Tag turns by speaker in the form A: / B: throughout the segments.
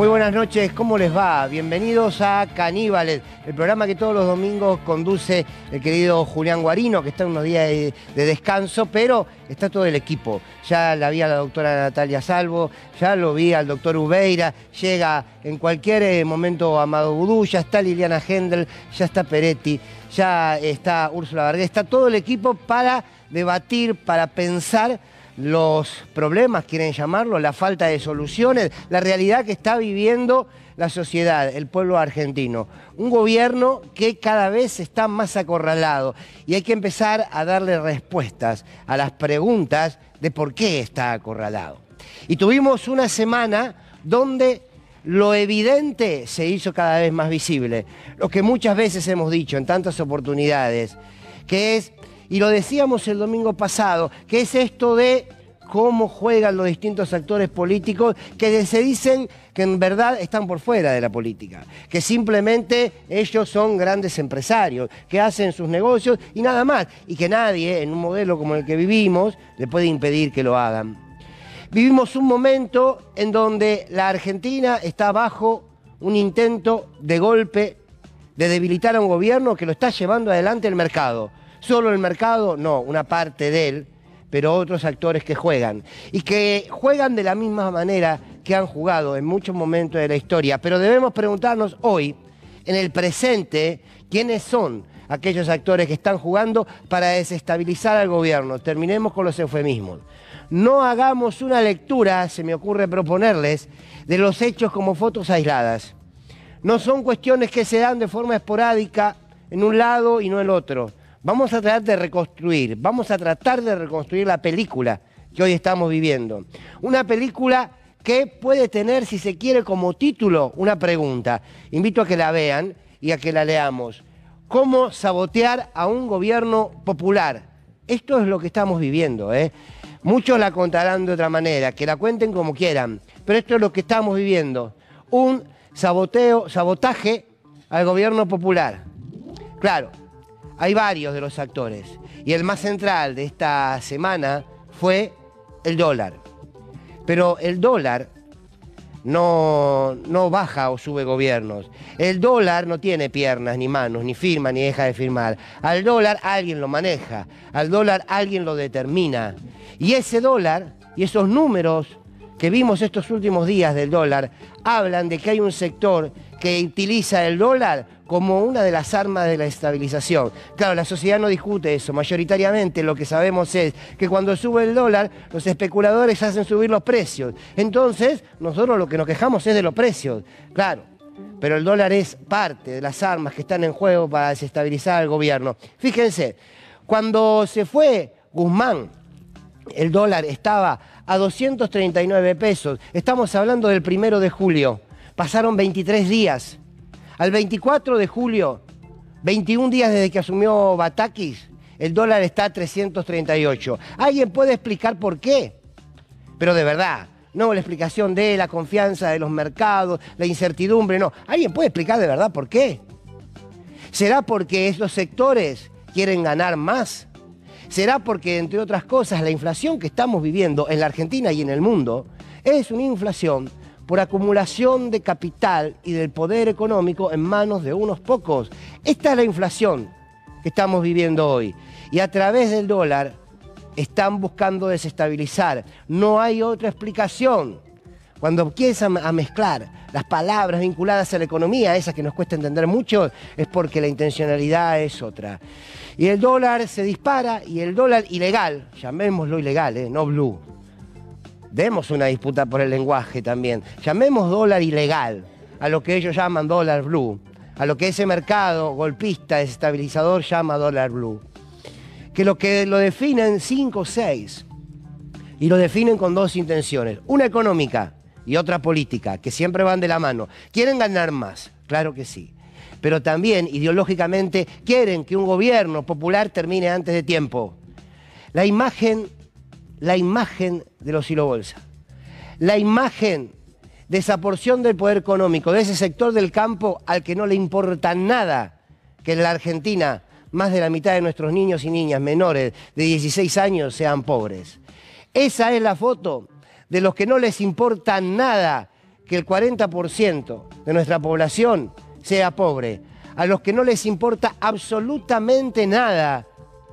A: Muy buenas noches, ¿cómo les va? Bienvenidos a Caníbales, el programa que todos los domingos conduce el querido Julián Guarino, que está en unos días de descanso, pero está todo el equipo. Ya la vi a la doctora Natalia Salvo, ya lo vi al doctor Ubeira, llega en cualquier momento Amado Vudú, ya está Liliana Hendel, ya está Peretti, ya está Úrsula Vargas, está todo el equipo para debatir, para pensar los problemas, quieren llamarlo, la falta de soluciones, la realidad que está viviendo la sociedad, el pueblo argentino. Un gobierno que cada vez está más acorralado y hay que empezar a darle respuestas a las preguntas de por qué está acorralado. Y tuvimos una semana donde lo evidente se hizo cada vez más visible, lo que muchas veces hemos dicho en tantas oportunidades, que es, y lo decíamos el domingo pasado, que es esto de cómo juegan los distintos actores políticos que se dicen que en verdad están por fuera de la política, que simplemente ellos son grandes empresarios, que hacen sus negocios y nada más, y que nadie en un modelo como el que vivimos le puede impedir que lo hagan. Vivimos un momento en donde la Argentina está bajo un intento de golpe de debilitar a un gobierno que lo está llevando adelante el mercado. Solo el mercado, no, una parte de él, pero otros actores que juegan. Y que juegan de la misma manera que han jugado en muchos momentos de la historia. Pero debemos preguntarnos hoy, en el presente, quiénes son aquellos actores que están jugando para desestabilizar al gobierno. Terminemos con los eufemismos. No hagamos una lectura, se me ocurre proponerles, de los hechos como fotos aisladas. No son cuestiones que se dan de forma esporádica en un lado y no en el otro. Vamos a tratar de reconstruir, la película que hoy estamos viviendo. Una película que puede tener, si se quiere, como título una pregunta. Invito a que la vean y a que la leamos. ¿Cómo sabotear a un gobierno popular? Esto es lo que estamos viviendo, ¿eh? Muchos la contarán de otra manera, que la cuenten como quieran, pero esto es lo que estamos viviendo. Un sabotaje al gobierno popular. Claro. Hay varios de los actores y el más central de esta semana fue el dólar. Pero el dólar no baja o sube gobiernos. El dólar no tiene piernas ni manos, ni firma ni deja de firmar. Al dólar alguien lo maneja, al dólar alguien lo determina. Y ese dólar y esos números que vimos estos últimos días del dólar hablan de que hay un sector que utiliza el dólar como una de las armas de la estabilización. Claro, la sociedad no discute eso. Mayoritariamente lo que sabemos es que cuando sube el dólar, los especuladores hacen subir los precios. Entonces, nosotros lo que nos quejamos es de los precios. Claro, pero el dólar es parte de las armas que están en juego para desestabilizar al gobierno. Fíjense, cuando se fue Guzmán, el dólar estaba a 239 pesos. Estamos hablando del 1 de julio. Pasaron 23 días. Al 24 de julio, 21 días desde que asumió Batakis, el dólar está a 338. ¿Alguien puede explicar por qué? Pero de verdad, no la explicación de la confianza de los mercados, la incertidumbre, no. ¿Alguien puede explicar de verdad por qué? ¿Será porque esos sectores quieren ganar más? ¿Será porque, entre otras cosas, la inflación que estamos viviendo en la Argentina y en el mundo es una inflación por acumulación de capital y del poder económico en manos de unos pocos? Esta es la inflación que estamos viviendo hoy. Y a través del dólar están buscando desestabilizar. No hay otra explicación. Cuando empiezan a mezclar las palabras vinculadas a la economía, esas que nos cuesta entender mucho, es porque la intencionalidad es otra. Y el dólar se dispara, y el dólar ilegal, llamémoslo ilegal, no blue. Demos una disputa por el lenguaje también. Llamemos dólar ilegal a lo que ellos llaman dólar blue, a lo que ese mercado golpista, desestabilizador, llama dólar blue. Que lo definen 5 o 6, y lo definen con dos intenciones, una económica y otra política, que siempre van de la mano. ¿Quieren ganar más? Claro que sí. Pero también, ideológicamente, quieren que un gobierno popular termine antes de tiempo. La imagen de los silobolsa, la imagen de esa porción del poder económico, de ese sector del campo al que no le importa nada que en la Argentina más de la mitad de nuestros niños y niñas menores de 16 años sean pobres. Esa es la foto de los que no les importa nada que el 40% de nuestra población sea pobre, a los que no les importa absolutamente nada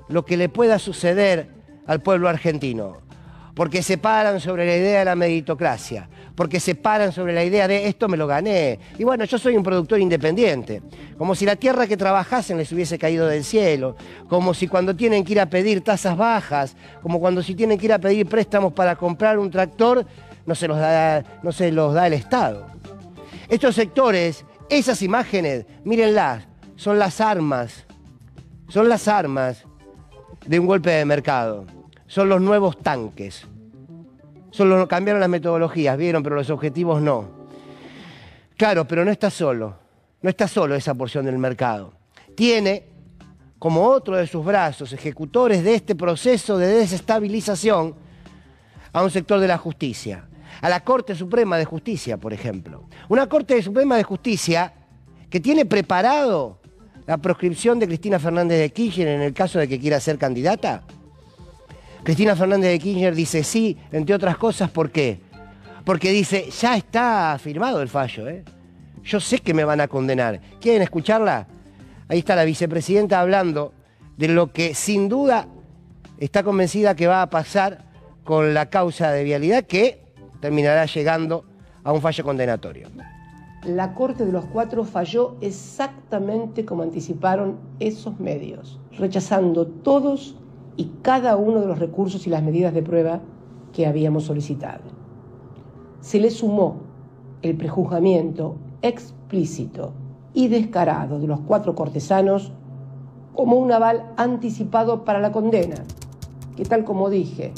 A: lo que le pueda suceder al pueblo argentino, porque se paran sobre la idea de la meritocracia, porque se paran sobre la idea de esto me lo gané. Y bueno, yo soy un productor independiente, como si la tierra que trabajasen les hubiese caído del cielo, como si cuando tienen que ir a pedir tasas bajas, como cuando si tienen que ir a pedir préstamos para comprar un tractor, no se los da el Estado. Estos sectores, esas imágenes, mírenlas, son las armas de un golpe de mercado, son los nuevos tanques. Cambiaron las metodologías, vieron, pero los objetivos no. Claro, pero no está solo esa porción del mercado. Tiene, como otro de sus brazos, ejecutores de este proceso de desestabilización, a un sector de la justicia, a la Corte Suprema de Justicia, por ejemplo. Una Corte Suprema de Justicia que tiene preparado la proscripción de Cristina Fernández de Kirchner en el caso de que quiera ser candidata. Cristina Fernández de Kirchner dice sí, entre otras cosas, ¿por qué? Porque dice, ya está firmado el fallo, ¿eh? Yo sé que me van a condenar. ¿Quieren escucharla? Ahí está la vicepresidenta hablando de lo que sin duda está convencida que va a pasar con la causa de vialidad, que terminará llegando a un fallo condenatorio.
B: La Corte de los Cuatro falló exactamente como anticiparon esos medios, rechazando todos y cada uno de los recursos y las medidas de prueba que habíamos solicitado. Se le sumó el prejuzgamiento explícito y descarado de los cuatro cortesanos como un aval anticipado para la condena, que tal como dije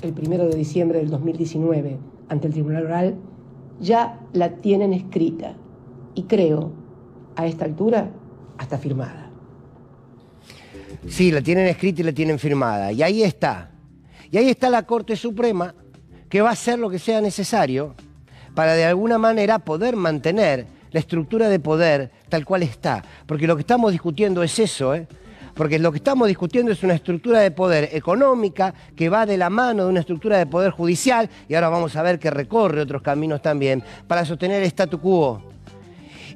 B: el 1 de diciembre del 2019 ante el Tribunal Oral, ya la tienen escrita y creo, a esta altura, hasta firmada.
A: Sí, la tienen escrita y la tienen firmada. Y ahí está. Y ahí está la Corte Suprema, que va a hacer lo que sea necesario para de alguna manera poder mantener la estructura de poder tal cual está. Porque lo que estamos discutiendo es eso, ¿eh? Porque lo que estamos discutiendo es una estructura de poder económica que va de la mano de una estructura de poder judicial, y ahora vamos a ver que recorre otros caminos también, para sostener el statu quo.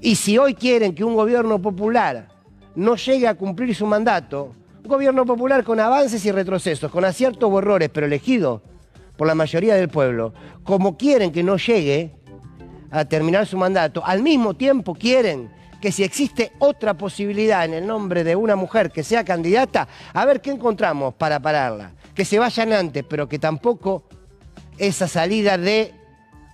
A: Y si hoy quieren que un gobierno popular no llegue a cumplir su mandato, un gobierno popular con avances y retrocesos, con aciertos o errores, pero elegido por la mayoría del pueblo, como quieren que no llegue a terminar su mandato, al mismo tiempo quieren que si existe otra posibilidad en el nombre de una mujer que sea candidata, a ver qué encontramos para pararla. Que se vayan antes, pero que tampoco esa salida de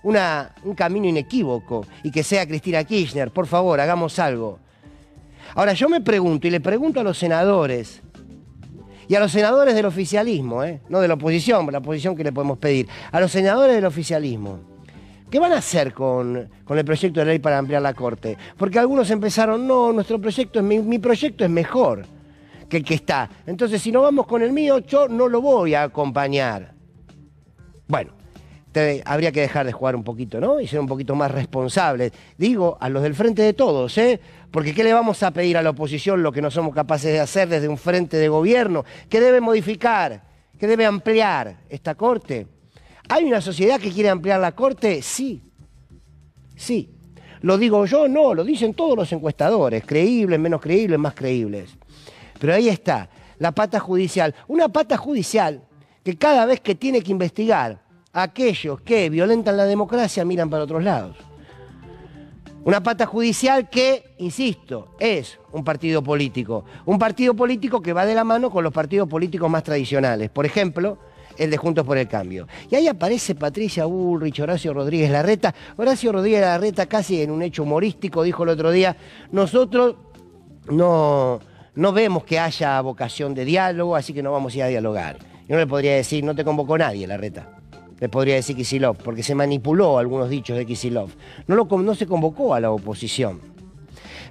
A: un camino inequívoco y que sea Cristina Kirchner. Por favor, hagamos algo. Ahora, yo me pregunto, y le pregunto a los senadores, y a los senadores del oficialismo, no de la oposición que le podemos pedir, a los senadores del oficialismo, ¿qué van a hacer con el proyecto de ley para ampliar la Corte? Porque algunos empezaron, no, nuestro proyecto mi proyecto es mejor que el que está. Entonces, si no vamos con el mío, yo no lo voy a acompañar. Bueno, habría que dejar de jugar un poquito, ¿no? Y ser un poquito más responsables. Digo, a los del Frente de Todos, porque ¿qué le vamos a pedir a la oposición lo que no somos capaces de hacer desde un frente de gobierno? ¿Qué debe modificar? ¿Qué debe ampliar esta Corte? ¿Hay una sociedad que quiere ampliar la Corte? Sí. Sí. ¿Lo digo yo? No, lo dicen todos los encuestadores, creíbles, menos creíbles, más creíbles. Pero ahí está, la pata judicial. Una pata judicial que cada vez que tiene que investigar a aquellos que violentan la democracia miran para otros lados. Una pata judicial que, insisto, es un partido político. Un partido político que va de la mano con los partidos políticos más tradicionales. Por ejemplo, el de Juntos por el Cambio. Y ahí aparece Patricia Bullrich, Horacio Rodríguez Larreta. Horacio Rodríguez Larreta, casi en un hecho humorístico, dijo el otro día, nosotros no vemos que haya vocación de diálogo, así que no vamos a ir a dialogar. Yo no le podría decir, no te convocó nadie, Larreta. Le podría decir Kicillof, porque se manipuló algunos dichos de Kicillof. No se convocó a la oposición.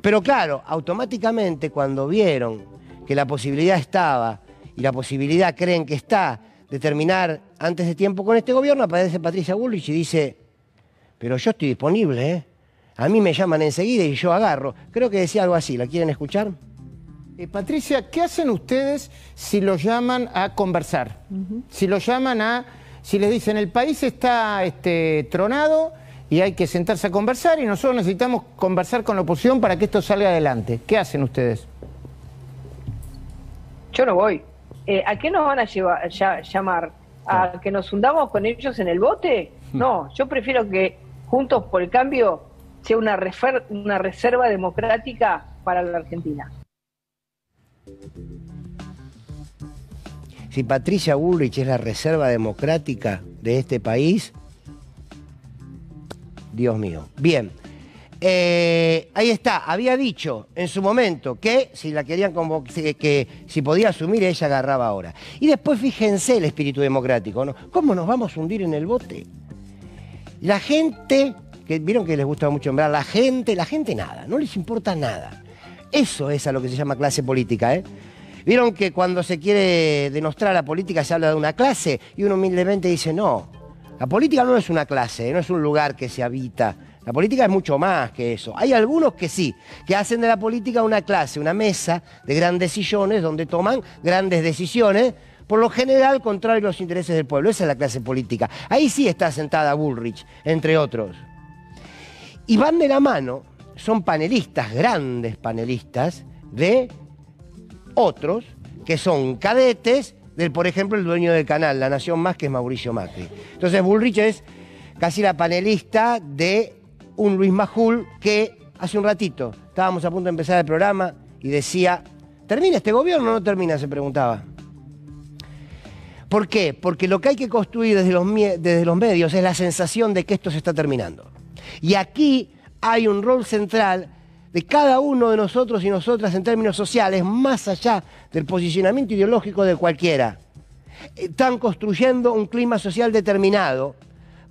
A: Pero claro, automáticamente cuando vieron que la posibilidad estaba, y la posibilidad creen que está, de terminar antes de tiempo con este gobierno, aparece Patricia Bullrich y dice, pero yo estoy disponible, a mí me llaman enseguida y yo agarro. Creo que decía algo así, ¿la quieren escuchar?
C: Patricia, ¿qué hacen ustedes si los llaman a conversar? Si los llaman si les dicen, el país está tronado y hay que sentarse a conversar y nosotros necesitamos conversar con la oposición para que esto salga adelante. ¿Qué hacen ustedes?
D: Yo no voy. ¿A qué nos van a llamar? ¿A que nos hundamos con ellos en el bote? No, yo prefiero que Juntos por el Cambio sea una reserva democrática para la Argentina.
A: Si Patricia Bullrich es la reserva democrática de este país, Dios mío. Bien, ahí está, había dicho en su momento que si la querían que si podía asumir ella agarraba ahora. Y después fíjense el espíritu democrático, ¿no? ¿Cómo nos vamos a hundir en el bote? La gente, que vieron que les gusta mucho nombrar, la gente nada, no les importa nada. Eso es a lo que se llama clase política, ¿eh? Vieron que cuando se quiere denostar a la política se habla de una clase y uno humildemente dice no, la política no es una clase, no es un lugar que se habita. La política es mucho más que eso. Hay algunos que sí, que hacen de la política una clase, una mesa de grandes sillones donde toman grandes decisiones, por lo general contrario a los intereses del pueblo. Esa es la clase política. Ahí sí está sentada Bullrich, entre otros. Y van de la mano, son panelistas, grandes panelistas, de otros que son cadetes del, por ejemplo, el dueño del canal, La Nación Más, que es Mauricio Macri. Entonces Bullrich es casi la panelista de un Luis Majul que hace un ratito estábamos a punto de empezar el programa y decía, ¿termina este gobierno o no termina? Se preguntaba. ¿Por qué? Porque lo que hay que construir desde los medios es la sensación de que esto se está terminando. Y aquí hay un rol central de cada uno de nosotros y nosotras en términos sociales, más allá del posicionamiento ideológico de cualquiera. Están construyendo un clima social determinado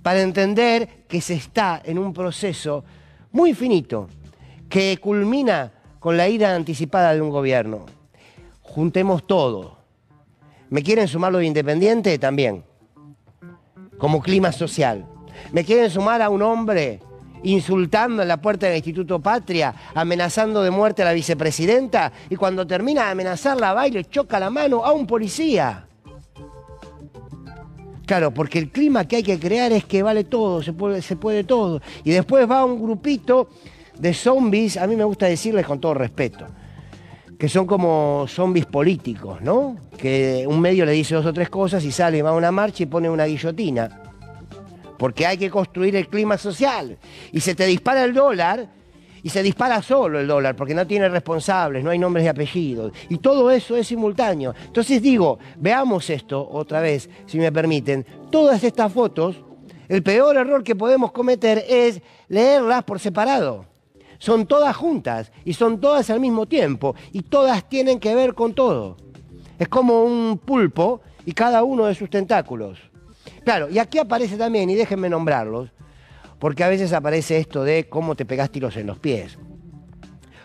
A: para entender que se está en un proceso muy finito, que culmina con la ida anticipada de un gobierno. Juntemos todo. ¿Me quieren sumar lo de Independiente? También. Como clima social. ¿Me quieren sumar a un hombre insultando en la puerta del Instituto Patria, amenazando de muerte a la vicepresidenta, y cuando termina de amenazarla va y le choca la mano a un policía? Claro, porque el clima que hay que crear es que vale todo, se puede todo. Y después va un grupito de zombies, a mí me gusta decirles con todo respeto, que son como zombies políticos, ¿no? Que un medio le dice 2 o 3 cosas y sale, va a una marcha y pone una guillotina. Porque hay que construir el clima social. Y se te dispara el dólar, y se dispara solo el dólar, porque no tiene responsables, no hay nombres y apellidos. Y todo eso es simultáneo. Entonces digo, veamos esto otra vez, si me permiten. Todas estas fotos, el peor error que podemos cometer es leerlas por separado. Son todas juntas, y son todas al mismo tiempo, y todas tienen que ver con todo. Es como un pulpo, y cada uno de sus tentáculos. Claro, y aquí aparece también, y déjenme nombrarlos, porque a veces aparece esto de cómo te pegás tiros en los pies.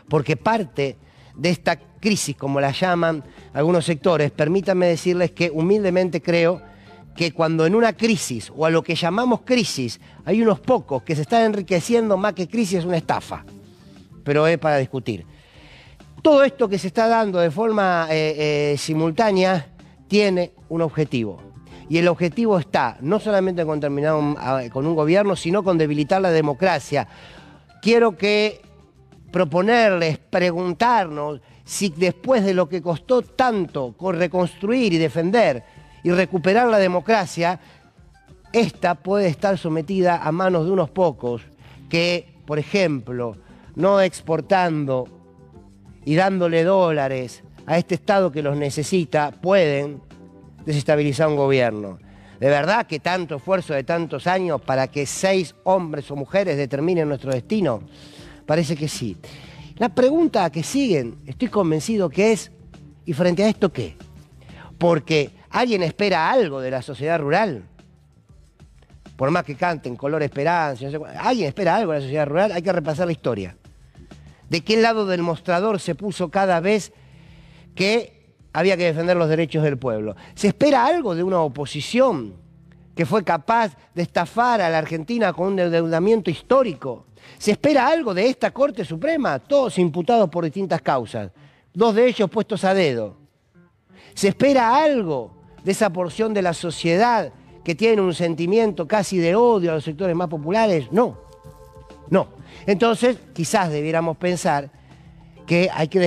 A: Porque parte de esta crisis, como la llaman algunos sectores, permítanme decirles que humildemente creo que cuando en una crisis, o a lo que llamamos crisis, hay unos pocos que se están enriqueciendo, más que crisis es una estafa. Pero es para discutir. Todo esto que se está dando de forma simultánea tiene un objetivo. Y el objetivo está no solamente con terminar con un gobierno, sino con debilitar la democracia. Quiero proponerles, preguntarnos si después de lo que costó tanto con reconstruir y defender y recuperar la democracia, esta puede estar sometida a manos de unos pocos que, por ejemplo, no exportando y dándole dólares a este Estado que los necesita, pueden desestabilizar un gobierno. ¿De verdad que tanto esfuerzo de tantos años para que 6 hombres o mujeres determinen nuestro destino? Parece que sí. La pregunta que siguen, estoy convencido que es, ¿y frente a esto qué? Porque alguien espera algo de la sociedad rural. Por más que canten color esperanza, no sé, alguien espera algo de la sociedad rural, hay que repasar la historia. ¿De qué lado del mostrador se puso cada vez que había que defender los derechos del pueblo? ¿Se espera algo de una oposición que fue capaz de estafar a la Argentina con un endeudamiento histórico? ¿Se espera algo de esta Corte Suprema? Todos imputados por distintas causas, 2 de ellos puestos a dedo. ¿Se espera algo de esa porción de la sociedad que tiene un sentimiento casi de odio a los sectores más populares? No. No. Entonces, quizás debiéramos pensar que hay que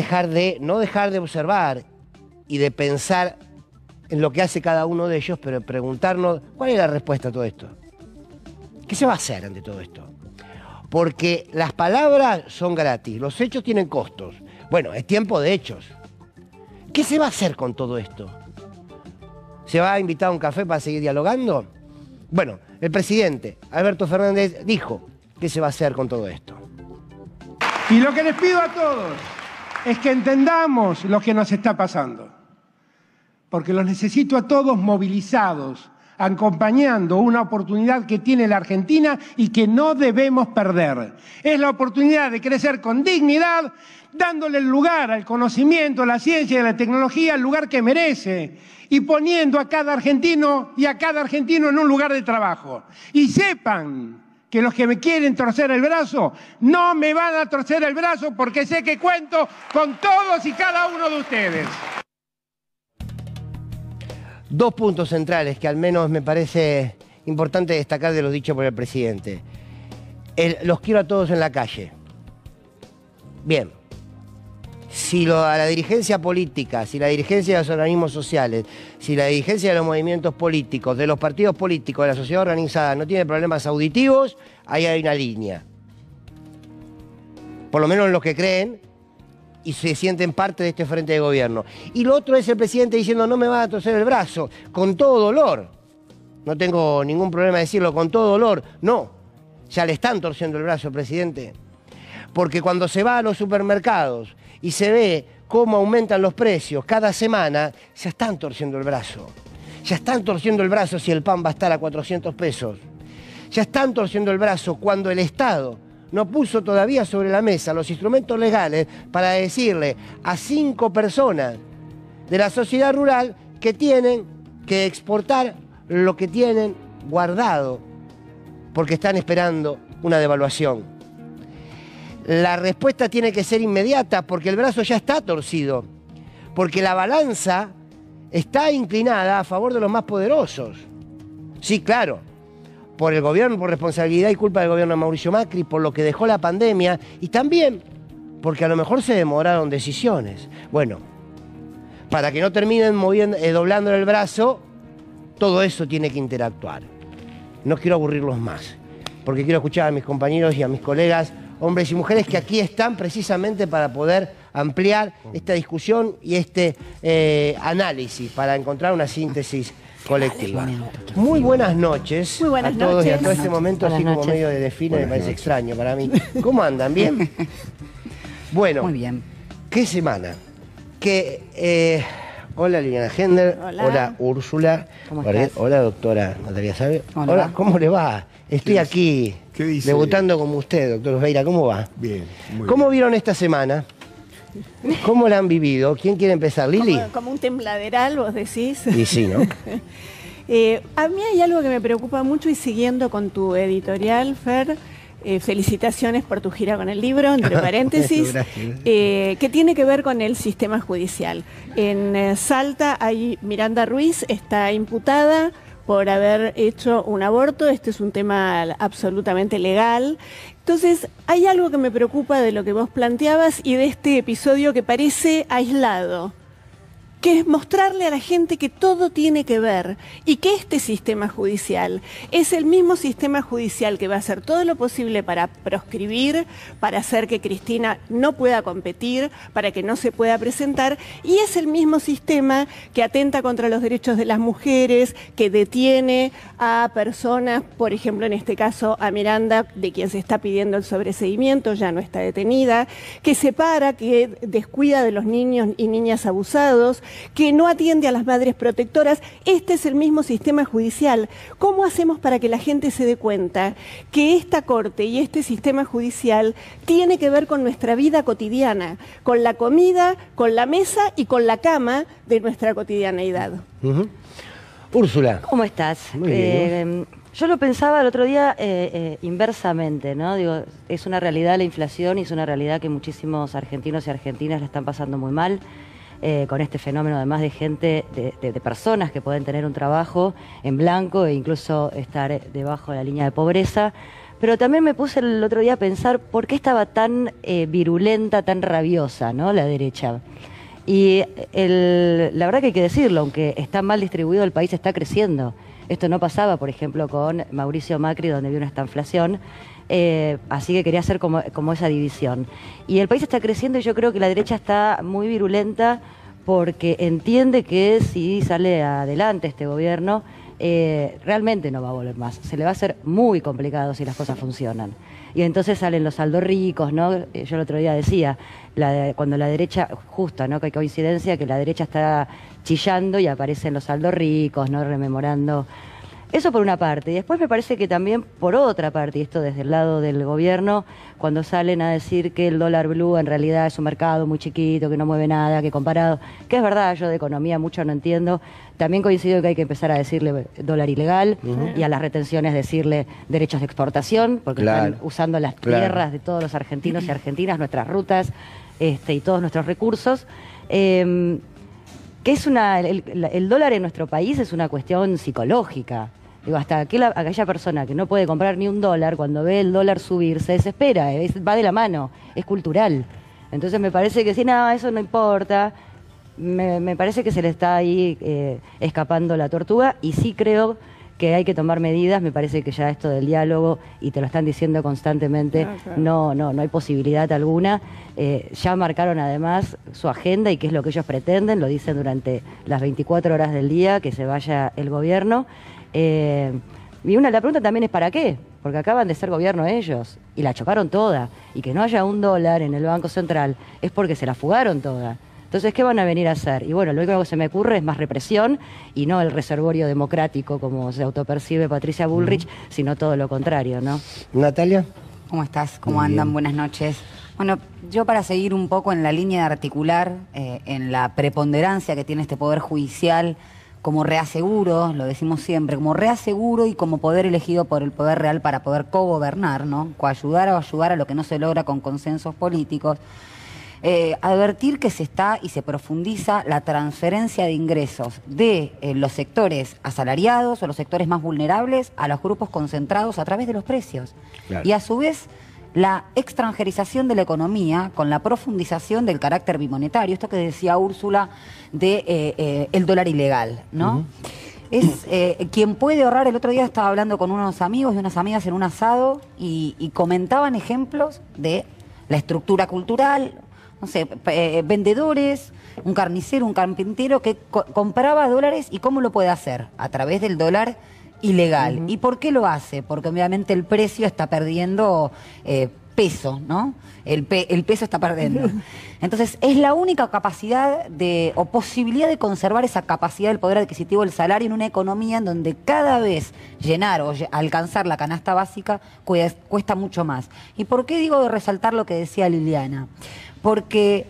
A: no dejar de observar y de pensar en lo que hace cada uno de ellos, pero preguntarnos cuál es la respuesta a todo esto. ¿Qué se va a hacer ante todo esto? Porque las palabras son gratis, los hechos tienen costos. Bueno, es tiempo de hechos. ¿Qué se va a hacer con todo esto? ¿Se va a invitar a un café para seguir dialogando? Bueno, el presidente, Alberto Fernández, dijo qué se va a hacer con todo esto.
E: Y lo que les pido a todos es que entendamos lo que nos está pasando. Porque los necesito a todos movilizados, acompañando una oportunidad que tiene la Argentina y que no debemos perder. Es la oportunidad de crecer con dignidad, dándole el lugar al conocimiento, a la ciencia y a la tecnología, el lugar que merece, y poniendo a cada argentino en un lugar de trabajo. Y sepan que los que me quieren torcer el brazo, no me van a torcer el brazo porque sé que cuento con todos y cada uno de ustedes.
A: Dos puntos centrales que al menos me parece importante destacar de los dichos por el presidente. Los quiero a todos en la calle. Bien, si a la dirigencia política, si la dirigencia de los organismos sociales, si la dirigencia de los movimientos políticos, de los partidos políticos, de la sociedad organizada no tiene problemas auditivos, ahí hay una línea. Por lo menos los que creen y se sienten parte de este frente de gobierno. Y lo otro es el presidente diciendo no me va a torcer el brazo, con todo dolor. No tengo ningún problema de decirlo, con todo dolor. No, ya le están torciendo el brazo al presidente. Porque cuando se va a los supermercados y se ve cómo aumentan los precios cada semana, ya están torciendo el brazo. Ya están torciendo el brazo si el pan va a estar a 400 pesos. Ya están torciendo el brazo cuando el Estado no puso todavía sobre la mesa los instrumentos legales para decirle a 5 personas de la sociedad rural que tienen que exportar lo que tienen guardado porque están esperando una devaluación. La respuesta tiene que ser inmediata porque el brazo ya está torcido, porque la balanza está inclinada a favor de los más poderosos. Sí, claro. Por el gobierno, por responsabilidad y culpa del gobierno de Mauricio Macri, por lo que dejó la pandemia y también porque a lo mejor se demoraron decisiones. Bueno, para que no terminen doblando el brazo, todo eso tiene que interactuar. No quiero aburrirlos más, porque quiero escuchar a mis compañeros y a mis colegas, hombres y mujeres que aquí están precisamente para poder ampliar esta discusión y este análisis, para encontrar una síntesis colectiva. Muy buenas noches a todos y a todo este momento así como medio de desfile me parece extraño para mí. ¿Cómo andan? ¿Bien? Bueno, muy bien. ¿Qué semana? Hola Liliana Hender, hola Úrsula, hola doctora Natalia Sabio. Hola, ¿cómo le va? Estoy aquí debutando como usted, doctor Osveira, ¿cómo va? Bien, muy bien. ¿Cómo vieron esta semana? ¿Cómo la han vivido? ¿Quién quiere empezar? ¿Lili?
F: Como un tembladeral, vos decís.
A: Y sí, ¿no?
F: A mí hay algo que me preocupa mucho y siguiendo con tu editorial, Fer, felicitaciones por tu gira con el libro, entre paréntesis, que tiene que ver con el sistema judicial. En Salta hay Miranda Ruiz, está imputada por haber hecho un aborto. Este es un tema absolutamente legal. Entonces, hay algo que me preocupa de lo que vos planteabas y de este episodio que parece aislado, que es mostrarle a la gente que todo tiene que ver y que este sistema judicial es el mismo sistema judicial que va a hacer todo lo posible para proscribir, para hacer que Cristina no pueda competir, para que no se pueda presentar, y es el mismo sistema que atenta contra los derechos de las mujeres, que detiene a personas, por ejemplo en este caso a Miranda, de quien se está pidiendo el sobreseimiento, ya no está detenida, que separa, que descuida de los niños y niñas abusados, que no atiende a las madres protectoras. Este es el mismo sistema judicial. ¿Cómo hacemos para que la gente se dé cuenta que esta corte y este sistema judicial tiene que ver con nuestra vida cotidiana, con la comida, con la mesa y con la cama de nuestra cotidianeidad?
A: Úrsula.
G: ¿Cómo estás?
A: Muy bien.
G: Yo lo pensaba el otro día inversamente, ¿no? Digo, es una realidad la inflación y es una realidad que muchísimos argentinos y argentinas la están pasando muy mal. Con este fenómeno además de gente, de personas que pueden tener un trabajo en blanco e incluso estar debajo de la línea de pobreza, Pero también me puse el otro día a pensar por qué estaba tan virulenta, tan rabiosa, ¿no?, la derecha. Y la verdad que hay que decirlo, aunque está mal distribuido, el país está creciendo. Esto no pasaba, por ejemplo, con Mauricio Macri, donde había una estanflación. Así que quería hacer como esa división. Y el país está creciendo y yo creo que la derecha está muy virulenta porque entiende que si sale adelante este gobierno, realmente no va a volver más. Se le va a hacer muy complicado si las cosas funcionan. Y entonces salen los saldos ricos, ¿no? Yo el otro día decía, cuando la derecha, justo, ¿no?, que hay coincidencia, que la derecha está chillando y aparecen los saldos ricos, ¿no?, rememorando. Eso por una parte. Y después me parece que también por otra parte, y esto desde el lado del gobierno, cuando salen a decir que el dólar blue en realidad es un mercado muy chiquito, que no mueve nada, que comparado, que es verdad, yo de economía mucho no entiendo, también coincido que hay que empezar a decirle dólar ilegal y a las retenciones decirle derechos de exportación, porque están usando las tierras de todos los argentinos y argentinas, nuestras rutas y todos nuestros recursos. Que es el dólar en nuestro país es una cuestión psicológica. Digo, hasta aquella persona que no puede comprar ni un dólar, cuando ve el dólar subir, se desespera, va de la mano, es cultural. Entonces me parece que sí, no, eso no importa. Me parece que se le está ahí escapando la tortuga y sí creo que hay que tomar medidas. Me parece que ya esto del diálogo, y te lo están diciendo constantemente, no hay posibilidad alguna. Ya marcaron además su agenda y qué es lo que ellos pretenden, lo dicen durante las 24 horas del día, que se vaya el gobierno. Y la pregunta también es ¿para qué? Porque acaban de ser gobierno ellos y la chocaron toda. Y que no haya un dólar en el Banco Central es porque se la fugaron toda. Entonces, ¿qué van a venir a hacer? Y bueno, lo único que se me ocurre es más represión y no el reservorio democrático como se autopercibe Patricia Bullrich, sino todo lo contrario, ¿no?
A: Natalia.
H: ¿Cómo estás? ¿Cómo andan? Buenas noches. Bueno, yo para seguir un poco en la línea de articular, en la preponderancia que tiene este Poder Judicial, como reaseguro, lo decimos siempre, como reaseguro y como poder elegido por el poder real para poder cogobernar, ¿no? Coayudar o ayudar a lo que no se logra con consensos políticos. Advertir que se está y se profundiza la transferencia de ingresos de los sectores asalariados o los sectores más vulnerables a los grupos concentrados a través de los precios. Claro. Y a su vez la extranjerización de la economía con la profundización del carácter bimonetario, esto que decía Úrsula de el dólar ilegal, ¿no? Es quien puede ahorrar. El otro día estaba hablando con unos amigos y unas amigas en un asado y comentaban ejemplos de la estructura cultural, no sé, vendedores, un carnicero, un carpintero que compraba dólares. ¿Y cómo lo puede hacer? A través del dólar ilegal. ¿Y por qué lo hace? Porque obviamente el precio está perdiendo peso, ¿no? El peso está perdiendo. Entonces, es la única capacidad o posibilidad de conservar esa capacidad del poder adquisitivo del salario en una economía en donde cada vez llenar o alcanzar la canasta básica cuesta mucho más. ¿Y por qué digo de resaltar lo que decía Liliana? Porque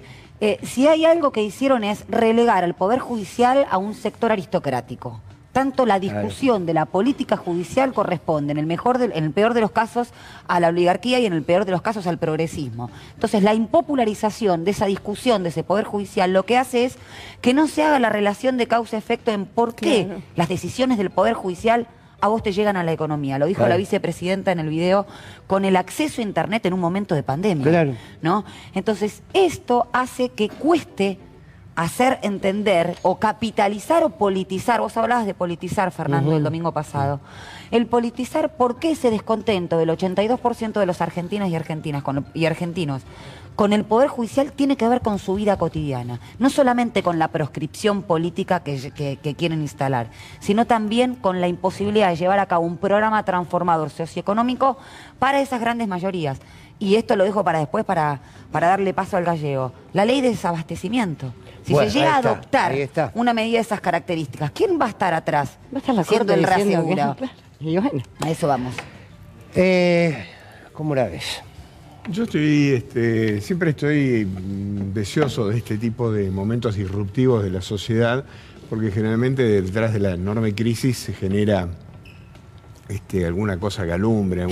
H: si hay algo que hicieron es relegar al Poder Judicial a un sector aristocrático. Tanto la discusión de la política judicial corresponde, en el peor de los casos, a la oligarquía y en el peor de los casos al progresismo. Entonces, la impopularización de esa discusión, de ese Poder Judicial, lo que hace es que no se haga la relación de causa-efecto en por qué las decisiones del Poder Judicial a vos te llegan a la economía. Lo dijo la vicepresidenta en el video, con el acceso a Internet en un momento de pandemia. ¿No? Entonces, esto hace que cueste hacer entender o capitalizar o politizar. Vos hablabas de politizar, Fernando, el domingo pasado. El politizar, ¿por qué ese descontento del 82% de los argentinas y argentinos con el Poder Judicial tiene que ver con su vida cotidiana? No solamente con la proscripción política que quieren instalar, sino también con la imposibilidad de llevar a cabo un programa transformador socioeconómico para esas grandes mayorías. Y esto lo dejo para después, para darle paso al gallego. La ley de desabastecimiento. Si se llega a adoptar una medida de esas características, ¿quién va a estar atrás? Va a estar la Corte el reasegurado. Y bueno, a eso vamos.
A: ¿Cómo la ves?
I: Yo siempre estoy deseoso de este tipo de momentos disruptivos de la sociedad, porque generalmente detrás de la enorme crisis se genera alguna cosa que alumbre,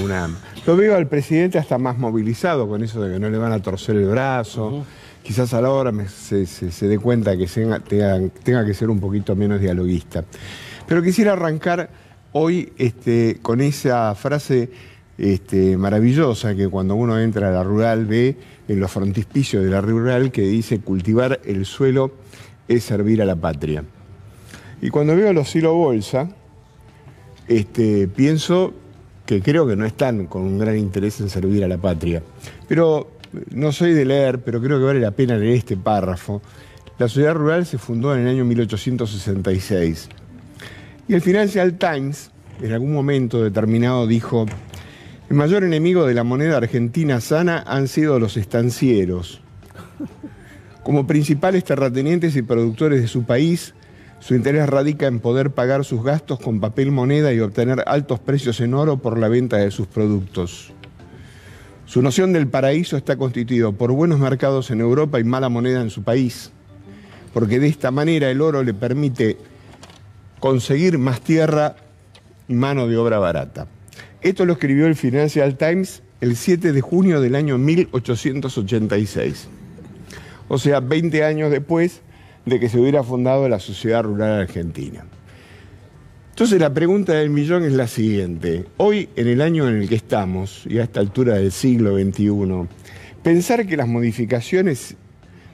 I: Lo veo al presidente hasta más movilizado con eso de que no le van a torcer el brazo. Quizás a la hora se dé cuenta que tenga que ser un poquito menos dialoguista. Pero quisiera arrancar hoy con esa frase maravillosa que cuando uno entra a la rural ve en los frontispicios de la rural que dice cultivar el suelo es servir a la patria. Y cuando veo los Silo Bolsa, pienso que creo que no están con un gran interés en servir a la patria. Pero no soy de leer, pero creo que vale la pena leer este párrafo. La sociedad rural se fundó en el año 1866. Y el Financial Times, en algún momento determinado, dijo: el mayor enemigo de la moneda argentina sana han sido los estancieros. Como principales terratenientes y productores de su país, su interés radica en poder pagar sus gastos con papel moneda y obtener altos precios en oro por la venta de sus productos. Su noción del paraíso está constituido por buenos mercados en Europa y mala moneda en su país, porque de esta manera el oro le permite conseguir más tierra y mano de obra barata. Esto lo escribió el Financial Times el 7 de junio del año 1886. O sea, 20 años después de que se hubiera fundado la Sociedad Rural Argentina. Entonces la pregunta del millón es la siguiente. Hoy, en el año en el que estamos, y a esta altura del siglo XXI, pensar que las modificaciones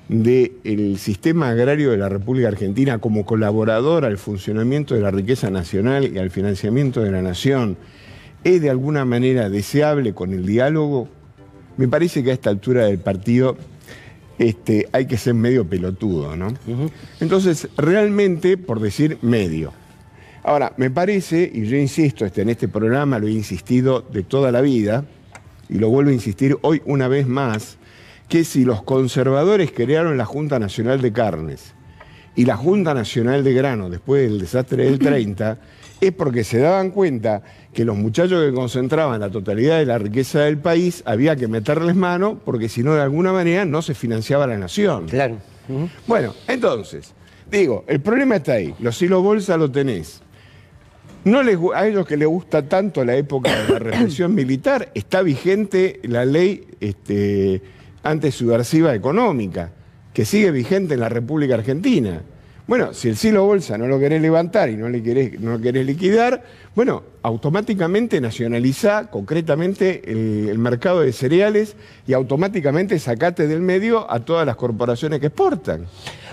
I: del sistema agrario de la República Argentina como colaborador al funcionamiento de la riqueza nacional y al financiamiento de la nación es de alguna manera deseable con el diálogo, me parece que a esta altura del partido hay que ser medio pelotudo, ¿no? Entonces, realmente, por decir medio. Ahora, me parece, y yo insisto, en este programa lo he insistido de toda la vida, y lo vuelvo a insistir hoy una vez más, que si los conservadores crearon la Junta Nacional de Carnes y la Junta Nacional de Grano después del desastre del 30, es porque se daban cuenta que los muchachos que concentraban la totalidad de la riqueza del país había que meterles mano, porque si no, de alguna manera, no se financiaba la nación.
A: Claro.
I: Bueno, entonces, digo, el problema está ahí. Los Silo Bolsa lo tenés. No a ellos que les gusta tanto la época de la represión militar, está vigente la ley antisubversiva económica, que sigue vigente en la República Argentina. Bueno, si el Silo Bolsa no lo querés levantar y no lo querés liquidar, bueno, automáticamente nacionalizá concretamente el mercado de cereales y automáticamente sacate del medio a todas las corporaciones que exportan.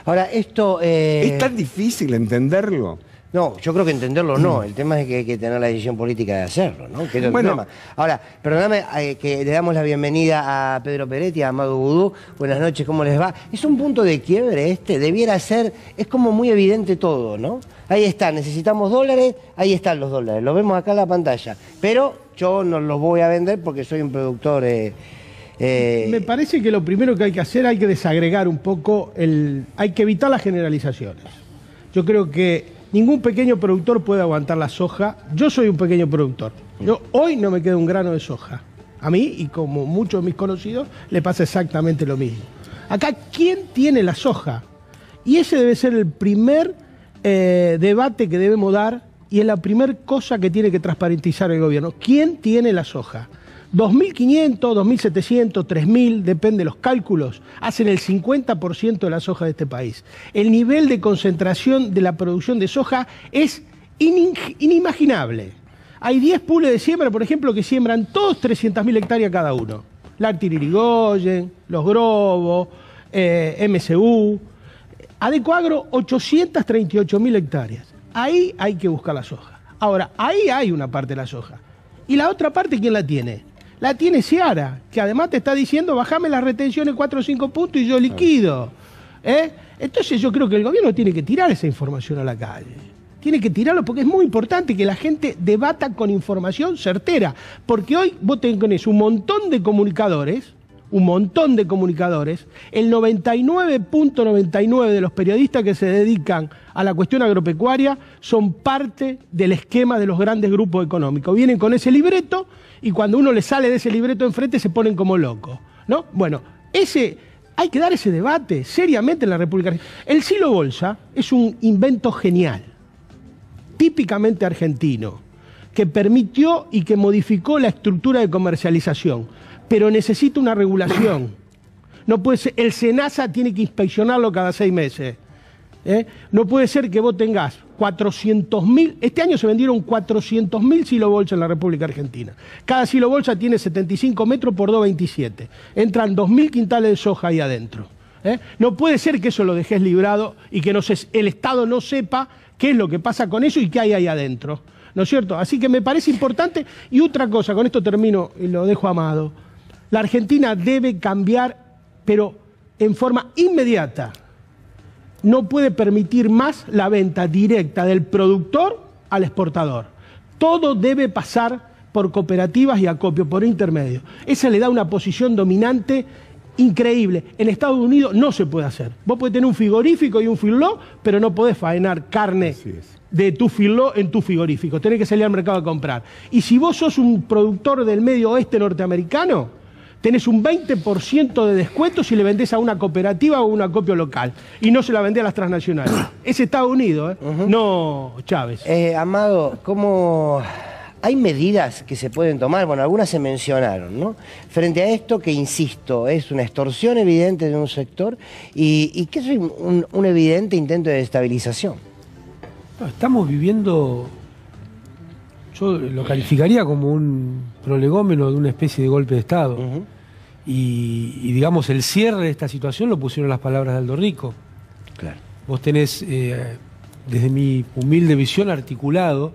A: Ahora, esto...
I: ¿Es tan difícil entenderlo?
A: No, yo creo que entenderlo no. El tema es que hay que tener la decisión política de hacerlo, ¿no? Que es el tema. Ahora, perdóname que le damos la bienvenida a Pedro Peretti, a Amado Vudú. Buenas noches, ¿cómo les va? Es un punto de quiebre debiera ser, es como muy evidente todo, ¿no? Ahí está, necesitamos dólares, ahí están los dólares, lo vemos acá en la pantalla. Pero yo no los voy a vender porque soy un productor...
J: Me parece que lo primero que hay que hacer, hay que desagregar un poco, hay que evitar las generalizaciones. Yo creo que ningún pequeño productor puede aguantar la soja. Yo soy un pequeño productor. Yo hoy no me queda un grano de soja. A mí, y como muchos de mis conocidos, le pasa exactamente lo mismo. Acá, ¿quién tiene la soja? Y ese debe ser el primer debate que debemos dar, y es la primera cosa que tiene que transparentizar el gobierno. ¿Quién tiene la soja? 2.500, 2.700, 3.000, depende de los cálculos, hacen el 50% de la soja de este país. El nivel de concentración de la producción de soja es inimaginable. Hay 10 pools de siembra, por ejemplo, que siembran todos 300.000 hectáreas cada uno. Lactil Irigoyen, Los Grobos, MCU, Adecoagro, 838.000 hectáreas. Ahí hay que buscar la soja. Ahora, ahí hay una parte de la soja. ¿Y la otra parte quién la tiene? La tiene Seara, que además te está diciendo, bajame las retenciones 4 o 5 puntos y yo liquido. Entonces yo creo que el gobierno tiene que tirar esa información a la calle. Tiene que tirarlo porque es muy importante que la gente debata con información certera. Porque hoy vos tenés un montón de comunicadores, el 99.99 de los periodistas que se dedican a la cuestión agropecuaria son parte del esquema de los grandes grupos económicos. Vienen con ese libreto y cuando uno le sale de ese libreto enfrente se ponen como locos, ¿no? Bueno, hay que dar ese debate seriamente en la República Argentina. El Silo Bolsa es un invento genial, típicamente argentino, que permitió y que modificó la estructura de comercialización, pero necesita una regulación. No puede ser, el SENASA tiene que inspeccionarlo cada 6 meses. No puede ser que vos tengas 400.000, este año se vendieron 400.000 silobolsas en la República Argentina. Cada silobolsa tiene 75 metros por 2,27. Entran 2.000 quintales de soja ahí adentro. No puede ser que eso lo dejes librado y que el Estado no sepa qué es lo que pasa con eso y qué hay ahí adentro. ¿No es cierto? Así que me parece importante. Y otra cosa, con esto termino y lo dejo a Amado. La Argentina debe cambiar, pero en forma inmediata. No puede permitir más la venta directa del productor al exportador. Todo debe pasar por cooperativas y acopio, por intermedio. Esa le da una posición dominante increíble. En Estados Unidos no se puede hacer. Vos podés tener un frigorífico y un filó, pero no podés faenar carne de tu filó en tu frigorífico. Tenés que salir al mercado a comprar. Y si vos sos un productor del medio oeste norteamericano, tenés un 20% de descuento si le vendés a una cooperativa o un acopio local. Y no se la vendés a las transnacionales. Es Estados Unidos, no Chávez.
A: Amado, ¿cómo hay medidas que se pueden tomar? Bueno, algunas se mencionaron, ¿no? Frente a esto que, insisto, es una extorsión evidente de un sector y que es un evidente intento de desestabilización.
K: Estamos viviendo, yo lo calificaría como un prolegómeno de una especie de golpe de Estado. Y digamos, el cierre de esta situación lo pusieron las palabras de Aldo Rico.
A: Claro.
K: Vos tenés, desde mi humilde visión, articulado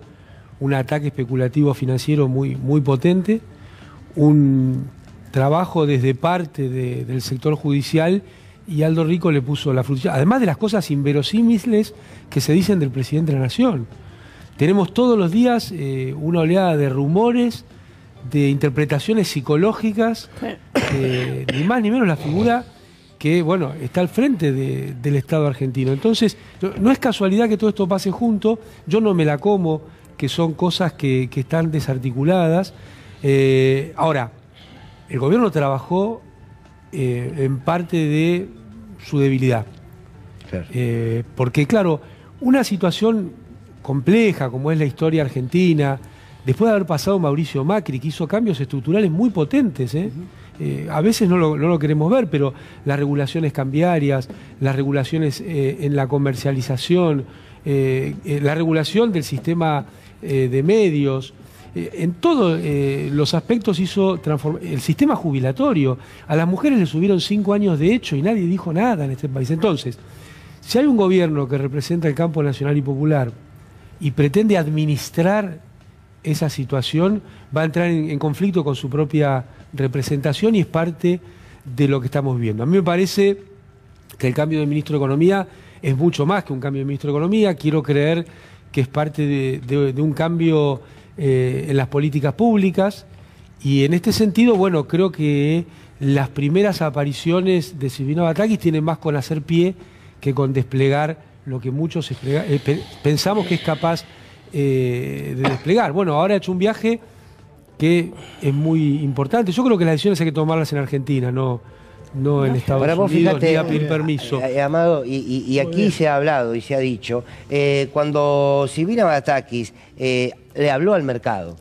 K: un ataque especulativo financiero muy, muy potente, un trabajo desde parte del sector judicial, y Aldo Rico le puso la fruta, además de las cosas inverosímiles que se dicen del presidente de la Nación. Tenemos todos los días una oleada de rumores, de interpretaciones psicológicas, ni más ni menos la figura que, bueno, está al frente del Estado argentino. Entonces, no es casualidad que todo esto pase junto, yo no me la como, que son cosas que están desarticuladas. Ahora, el gobierno trabajó en parte de su debilidad. Claro. Porque, claro, una situación compleja como es la historia argentina, después de haber pasado Mauricio Macri, que hizo cambios estructurales muy potentes, a veces no lo queremos ver, pero las regulaciones cambiarias, las regulaciones en la comercialización, la regulación del sistema de medios, en todos los aspectos hizo el sistema jubilatorio. A las mujeres le subieron 5 años de hecho y nadie dijo nada en este país. Entonces, si hay un gobierno que representa el campo nacional y popular y pretende administrar esa situación, va a entrar en conflicto con su propia representación y es parte de lo que estamos viendo. A mí me parece que el cambio de ministro de Economía es mucho más que un cambio de ministro de Economía. Quiero creer que es parte de un cambio en las políticas públicas, y en este sentido, bueno, creo que las primeras apariciones de Silvina Batakis tienen más con hacer pie que con desplegar lo que muchos pensamos que es capaz de desplegar. Bueno, ahora ha hecho un viaje que es muy importante. Yo creo que las decisiones hay que tomarlas en Argentina, no en Estados Unidos, fíjate, ni a pedir permiso.
A: Amado, y aquí se ha hablado y se ha dicho, cuando Silvina Batakis le habló al mercado,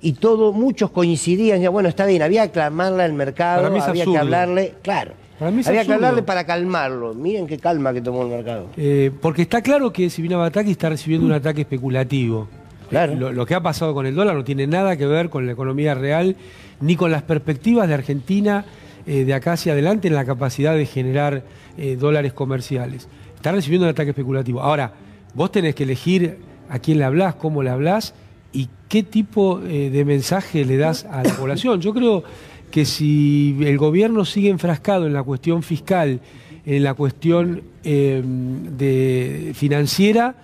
A: y muchos coincidían, ya, bueno, está bien, había que aclamarle al mercado, había que hablarle, claro, había que hablarle para calmarlo. Miren qué calma que tomó el mercado.
K: Porque está claro que Silvina Batakis está recibiendo un ataque especulativo. Claro. Lo que ha pasado con el dólar no tiene nada que ver con la economía real, ni con las perspectivas de Argentina de acá hacia adelante en la capacidad de generar dólares comerciales. Está recibiendo un ataque especulativo. Ahora, vos tenés que elegir a quién le hablás, cómo le hablás y qué tipo de mensaje le das a la población. Yo creo que si el gobierno sigue enfrascado en la cuestión fiscal, en la cuestión financiera,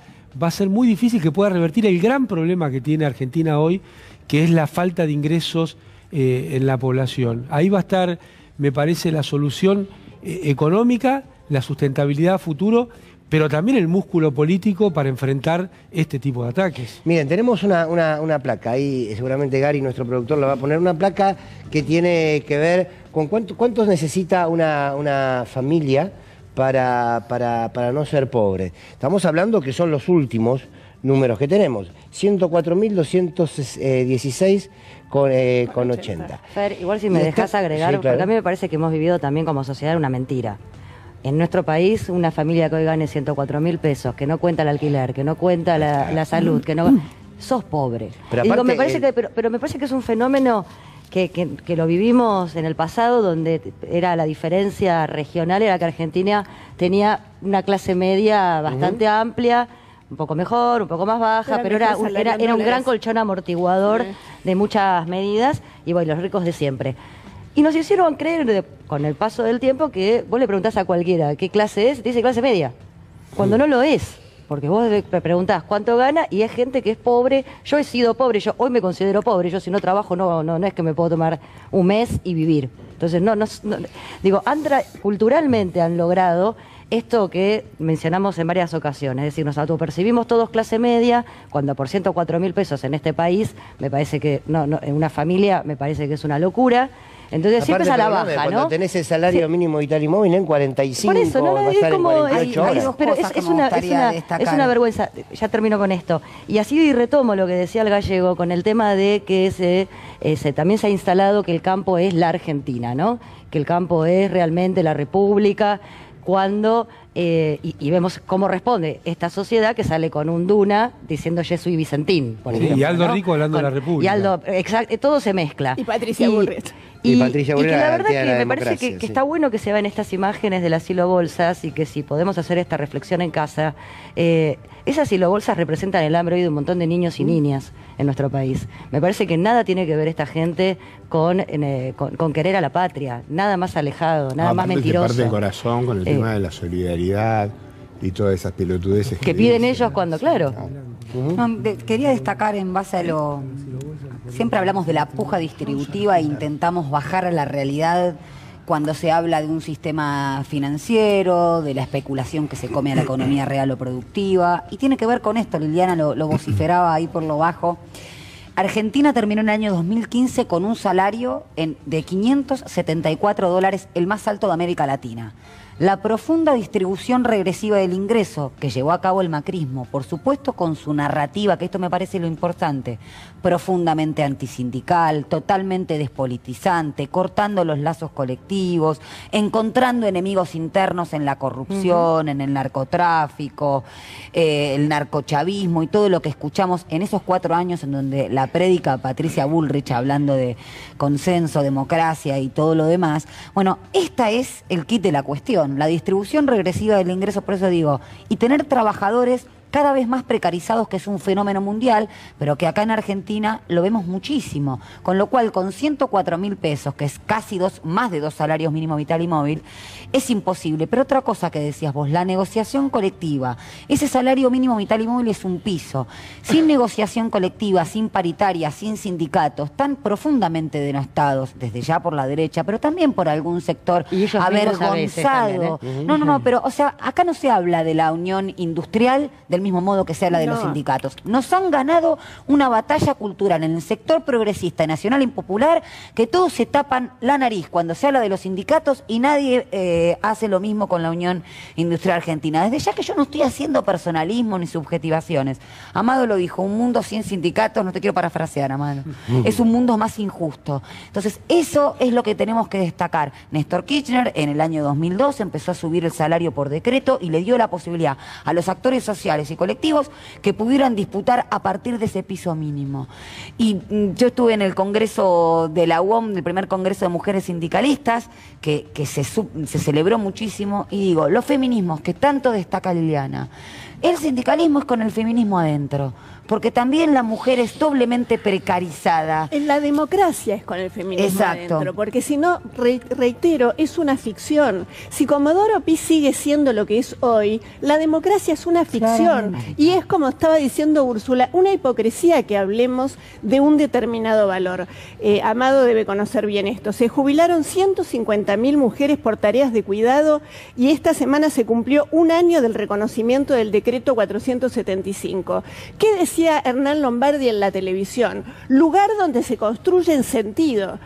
K: va a ser muy difícil que pueda revertir el gran problema que tiene Argentina hoy, que es la falta de ingresos en la población. Ahí va a estar, me parece, la solución económica, la sustentabilidad a futuro, pero también el músculo político para enfrentar este tipo de ataques.
A: Miren, tenemos una placa, ahí seguramente Gary, nuestro productor, le va a poner una placa que tiene que ver con cuántos necesita una familia para no ser pobre. Estamos hablando que son los últimos números que tenemos, 104.216 con 80.
G: Fer, igual si me dejas agregar, sí, claro, porque a mí me parece que hemos vivido también como sociedad una mentira. en nuestro país, una familia que hoy gane 104.000 pesos, que no cuenta el alquiler, que no cuenta la salud, que no... sos pobre.
A: Pero,
G: y digo,
A: aparte,
G: me parece pero me parece que es un fenómeno que lo vivimos en el pasado, donde era la diferencia regional, era que Argentina tenía una clase media bastante amplia, un poco mejor, un poco más baja, pero era un gran colchón amortiguador de muchas medidas, y bueno, los ricos de siempre. Y nos hicieron creer, con el paso del tiempo, que vos le preguntás a cualquiera qué clase es, te dice clase media, cuando no lo es. Porque vos le preguntás cuánto gana y es gente que es pobre. Yo he sido pobre, yo hoy me considero pobre. Yo si no trabajo no es que me puedo tomar un mes y vivir. Entonces, digo, culturalmente han logrado esto que mencionamos en varias ocasiones. Es decir, nos autopercibimos todos clase media, cuando por 104.000 pesos en este país, me parece que, en una familia, me parece que es una locura. Entonces siempre es a la baja, ¿no?
A: Cuando tenés el salario mínimo vital y móvil en 45,
G: por eso,
A: va a estar en 48 horas.
H: Pero
G: es una vergüenza. Ya termino con esto. Y así retomo lo que decía el gallego con el tema de que también se ha instalado que el campo es la Argentina, ¿no? Que el campo es realmente la República, cuando y vemos cómo responde esta sociedad que sale con un Duna diciendo yo soy Vicentín, por ejemplo,
K: y Aldo
G: ¿no?
K: Rico hablando de la República.
G: Y Aldo, exacto, todo se mezcla.
F: Y Patricia Bullrich.
A: Y Patricia Bullrich,
G: que la verdad que me
A: parece
G: parece que está bueno que se vean estas imágenes del asilo bolsas, y que si podemos hacer esta reflexión en casa, esas asilo bolsas representan el hambre hoy de un montón de niños y niñas en nuestro país. Me parece que nada tiene que ver esta gente con querer a la patria, nada más alejado, nada más mentiroso.
I: Parte del corazón con el tema de la solidaridad y todas esas pelotudeces
G: que piden ellos cuando, claro.
H: Quería destacar en base a lo... Siempre hablamos de la puja distributiva e intentamos bajar a la realidad cuando se habla de un sistema financiero, de la especulación que se come a la economía real o productiva. Y tiene que ver con esto, Liliana lo vociferaba ahí por lo bajo. Argentina terminó en el año 2015 con un salario de $574, el más alto de América Latina. La profunda distribución regresiva del ingreso que llevó a cabo el macrismo, por supuesto con su narrativa, que esto me parece lo importante, profundamente antisindical, totalmente despolitizante, cortando los lazos colectivos, encontrando enemigos internos en la corrupción, en el narcotráfico, el narcochavismo y todo lo que escuchamos en esos 4 años en donde la prédica Patricia Bullrich hablando de consenso, democracia y todo lo demás. Bueno, esta es el kit de la cuestión. La distribución regresiva del ingreso, por eso digo, y tener trabajadores cada vez más precarizados, que es un fenómeno mundial, pero que acá en Argentina lo vemos muchísimo. Con lo cual, con 104.000 pesos, que es casi más de 2 salarios mínimo vital y móvil, es imposible. Pero otra cosa que decías vos, la negociación colectiva. Ese salario mínimo vital y móvil es un piso. Sin negociación colectiva, sin paritaria, sin sindicatos, tan profundamente denostados, desde ya por la derecha, pero también por algún sector avergonzado. No, pero, o sea, acá no se habla de la unión industrial del mismo modo que se habla de los sindicatos. Nos han ganado una batalla cultural en el sector progresista, nacional y popular, que todos se tapan la nariz cuando se habla de los sindicatos y nadie hace lo mismo con la Unión Industrial Argentina. Desde ya que yo no estoy haciendo personalismo ni subjetivaciones. Amado lo dijo, un mundo sin sindicatos, no te quiero parafrasear, Amado, es un mundo más injusto. Entonces, eso es lo que tenemos que destacar. Néstor Kirchner en el año 2002 empezó a subir el salario por decreto y le dio la posibilidad a los actores sociales y colectivos que pudieran disputar a partir de ese piso mínimo. Y yo estuve en el congreso de la UOM, el primer congreso de mujeres sindicalistas, que se celebró muchísimo, y digo, los feminismos que tanto destaca Liliana, el sindicalismo es con el feminismo adentro, porque también la mujer es doblemente precarizada.
F: En la democracia es con el feminismo adentro, porque si no, reitero, es una ficción. Si Comodoro Pi sigue siendo lo que es hoy, la democracia es una ficción. Y es como estaba diciendo Úrsula, una hipocresía que hablemos de un determinado valor. Amado debe conocer bien esto. Se jubilaron 150.000 mujeres por tareas de cuidado y esta semana se cumplió 1 año del reconocimiento del decreto 475. ¿Qué decía Hernán Lombardi en la televisión? Lugar donde se construye en sentido.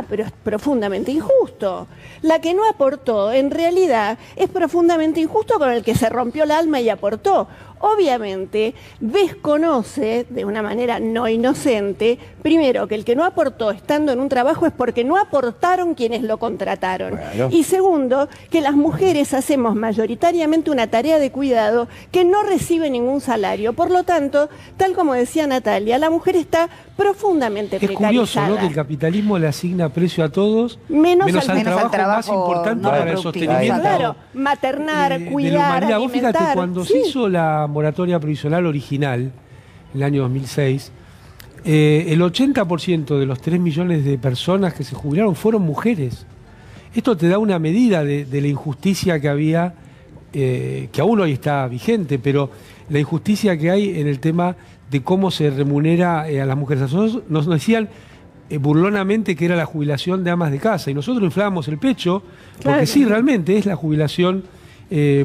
F: Pero es profundamente injusto. La que no aportó, en realidad, es profundamente injusto con el que se rompió el alma y aportó. obviamente desconoce de una manera no inocente, primero, que el que no aportó estando en un trabajo es porque no aportaron quienes lo contrataron.
A: Claro.
F: Y segundo, que las mujeres hacemos mayoritariamente una tarea de cuidado que no recibe ningún salario. Por lo tanto, tal como decía Natalia, la mujer está profundamente precarizada.
K: Es curioso, ¿no?, que el capitalismo le asigna precio a todos, menos al trabajo más importante
H: no
K: para el sostenimiento
F: claro, maternar, cuidar,
K: de la humanidad. Vos
F: alimentar.
K: fíjate, cuando se hizo la moratoria provisional original, en el año 2006, el 80% de los 3 millones de personas que se jubilaron fueron mujeres. Esto te da una medida de la injusticia que había, que aún hoy está vigente, pero la injusticia que hay en el tema de cómo se remunera a las mujeres. Nosotros nos decían burlonamente que era la jubilación de amas de casa, y nosotros inflábamos el pecho, porque sí, realmente es la jubilación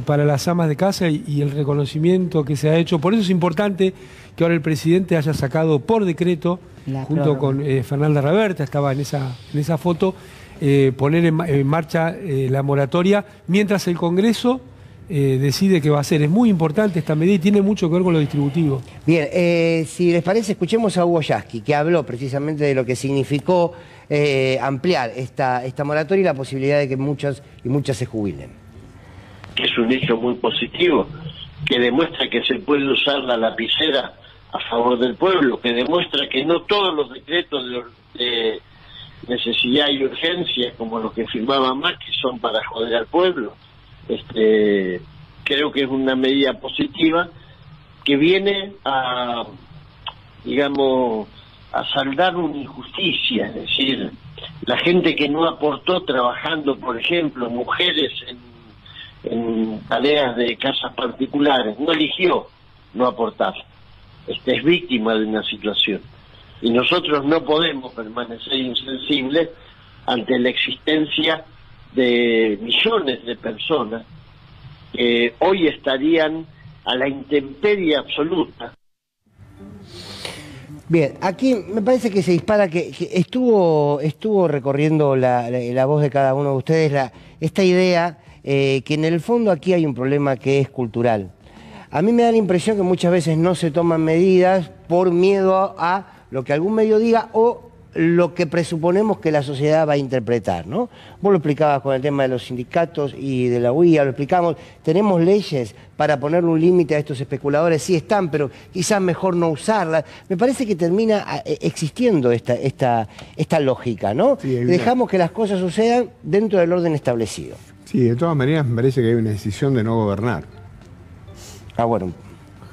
K: para las amas de casa y el reconocimiento que se ha hecho. Por eso es importante que ahora el presidente haya sacado por decreto, junto con Fernanda Raberta, estaba en esa foto, poner en marcha la moratoria, mientras el Congreso decide qué va a hacer. Es muy importante esta medida y tiene mucho que ver con lo distributivo.
A: Bien, si les parece, escuchemos a Hugo Yasky, que habló precisamente de lo que significó ampliar esta moratoria y la posibilidad de que muchos y muchas se jubilen.
L: Que es un hecho muy positivo, que demuestra que se puede usar la lapicera a favor del pueblo, que demuestra que no todos los decretos de necesidad y urgencia, como los que firmaba Macri, son para joder al pueblo. Creo que es una medida positiva que viene a, digamos, a saldar una injusticia, es decir, la gente que no aportó trabajando, por ejemplo, mujeres en tareas de casas particulares, no eligió no aportar, es víctima de una situación, y nosotros no podemos permanecer insensibles ante la existencia de millones de personas que hoy estarían a la intemperie absoluta.
A: Bien, aquí me parece que se dispara, que estuvo recorriendo la voz de cada uno de ustedes esta idea que en el fondo aquí hay un problema que es cultural. A mí me da la impresión que muchas veces no se toman medidas por miedo a lo que algún medio diga o lo que presuponemos que la sociedad va a interpretar, ¿no? Vos lo explicabas con el tema de los sindicatos y de la UIA, lo explicamos, tenemos leyes para ponerle un límite a estos especuladores, sí están, pero quizás mejor no usarlas. Me parece que termina existiendo esta lógica, ¿no? Sí, dejamos que las cosas sucedan dentro del orden establecido.
I: Sí, de todas maneras me parece que hay una decisión de no gobernar.
A: Ah, bueno,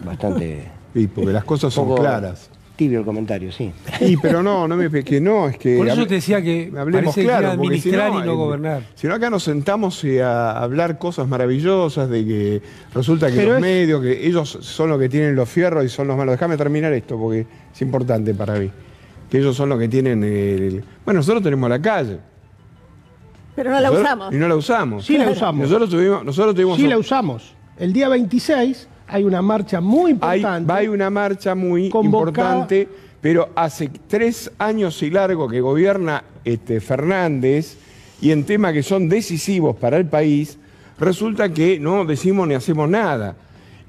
A: bastante...
I: Sí, porque las cosas son claras.
A: Tibio el comentario, sí.
I: Sí, pero es que...
K: Por eso te decía que
I: hablemos
K: parece
I: claro,
K: que administrar y no gobernar.
I: Si no, acá nos sentamos a hablar cosas maravillosas de que resulta que los medios, que ellos son los que tienen los fierros y son los malos. Déjame terminar esto porque es importante para mí. Que ellos son los que tienen Bueno, nosotros tenemos la calle.
F: Pero no la usamos.
I: Y no la usamos.
J: Sí la usamos.
I: Nosotros tuvimos...
J: Sí la usamos. El día 26... hay una marcha muy importante.
I: Hay una marcha muy importante, pero hace 3 años y largo que gobierna Fernández, y en temas que son decisivos para el país, resulta que no decimos ni hacemos nada.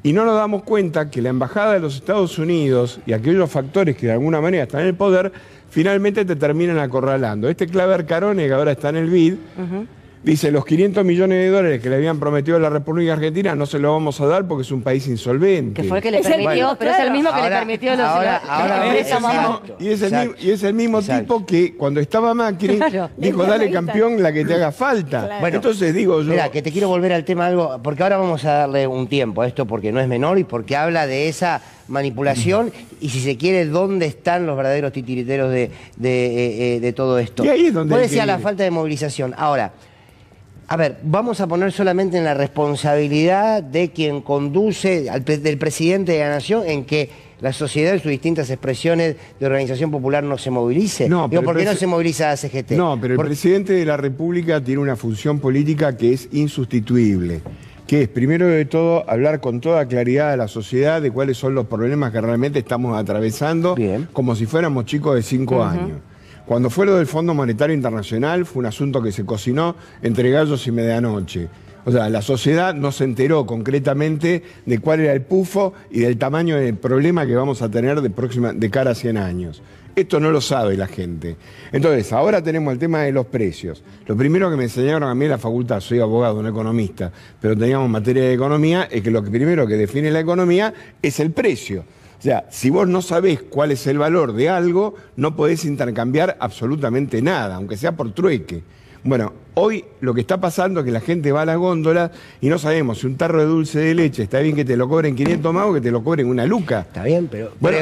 I: Y no nos damos cuenta que la Embajada de los Estados Unidos y aquellos factores que de alguna manera están en el poder, finalmente te terminan acorralando. Claver Carone, que ahora está en el BID, dice, los 500 millones de dólares que le habían prometido a la República Argentina no se los vamos a dar porque es un país insolvente.
G: Que fue el que le permitió, pero es el mismo que le permitió
I: y es el mismo tipo que cuando estaba Macri dijo, dale campeón la que te haga falta.
A: Claro. Bueno,
I: entonces digo yo...
A: Mira, que te quiero volver al tema algo, porque ahora vamos a darle un tiempo a esto porque no es menor y porque habla de esa manipulación y, si se quiere, dónde están los verdaderos titiriteros de todo esto.
I: Y ahí es donde
A: vos decías la falta de movilización. Ahora, a ver, vamos a poner solamente en la responsabilidad de quien conduce, del presidente de la Nación, en que la sociedad en sus distintas expresiones de organización popular no se movilice.
I: No,
A: digo, ¿por qué no se moviliza la CGT?
I: No, pero el presidente de la República tiene una función política que es insustituible, que es, primero de todo, hablar con toda claridad a la sociedad de cuáles son los problemas que realmente estamos atravesando, como si fuéramos chicos de 5 años. Cuando fue lo del Fondo Monetario Internacional, fue un asunto que se cocinó entre gallos y medianoche. O sea, la sociedad no se enteró concretamente de cuál era el pufo y del tamaño del problema que vamos a tener de cara a 100 años. Esto no lo sabe la gente. Entonces, ahora tenemos el tema de los precios. Lo primero que me enseñaron a mí en la facultad, soy abogado, no economista, pero teníamos materia de economía, es que lo primero que define la economía es el precio. O sea, si vos no sabés cuál es el valor de algo, no podés intercambiar absolutamente nada, aunque sea por trueque. Bueno, hoy lo que está pasando es que la gente va a las góndolas y no sabemos si un tarro de dulce de leche está bien que te lo cobren 500 más o que te lo cobren una luca.
A: Está bien, pero bueno,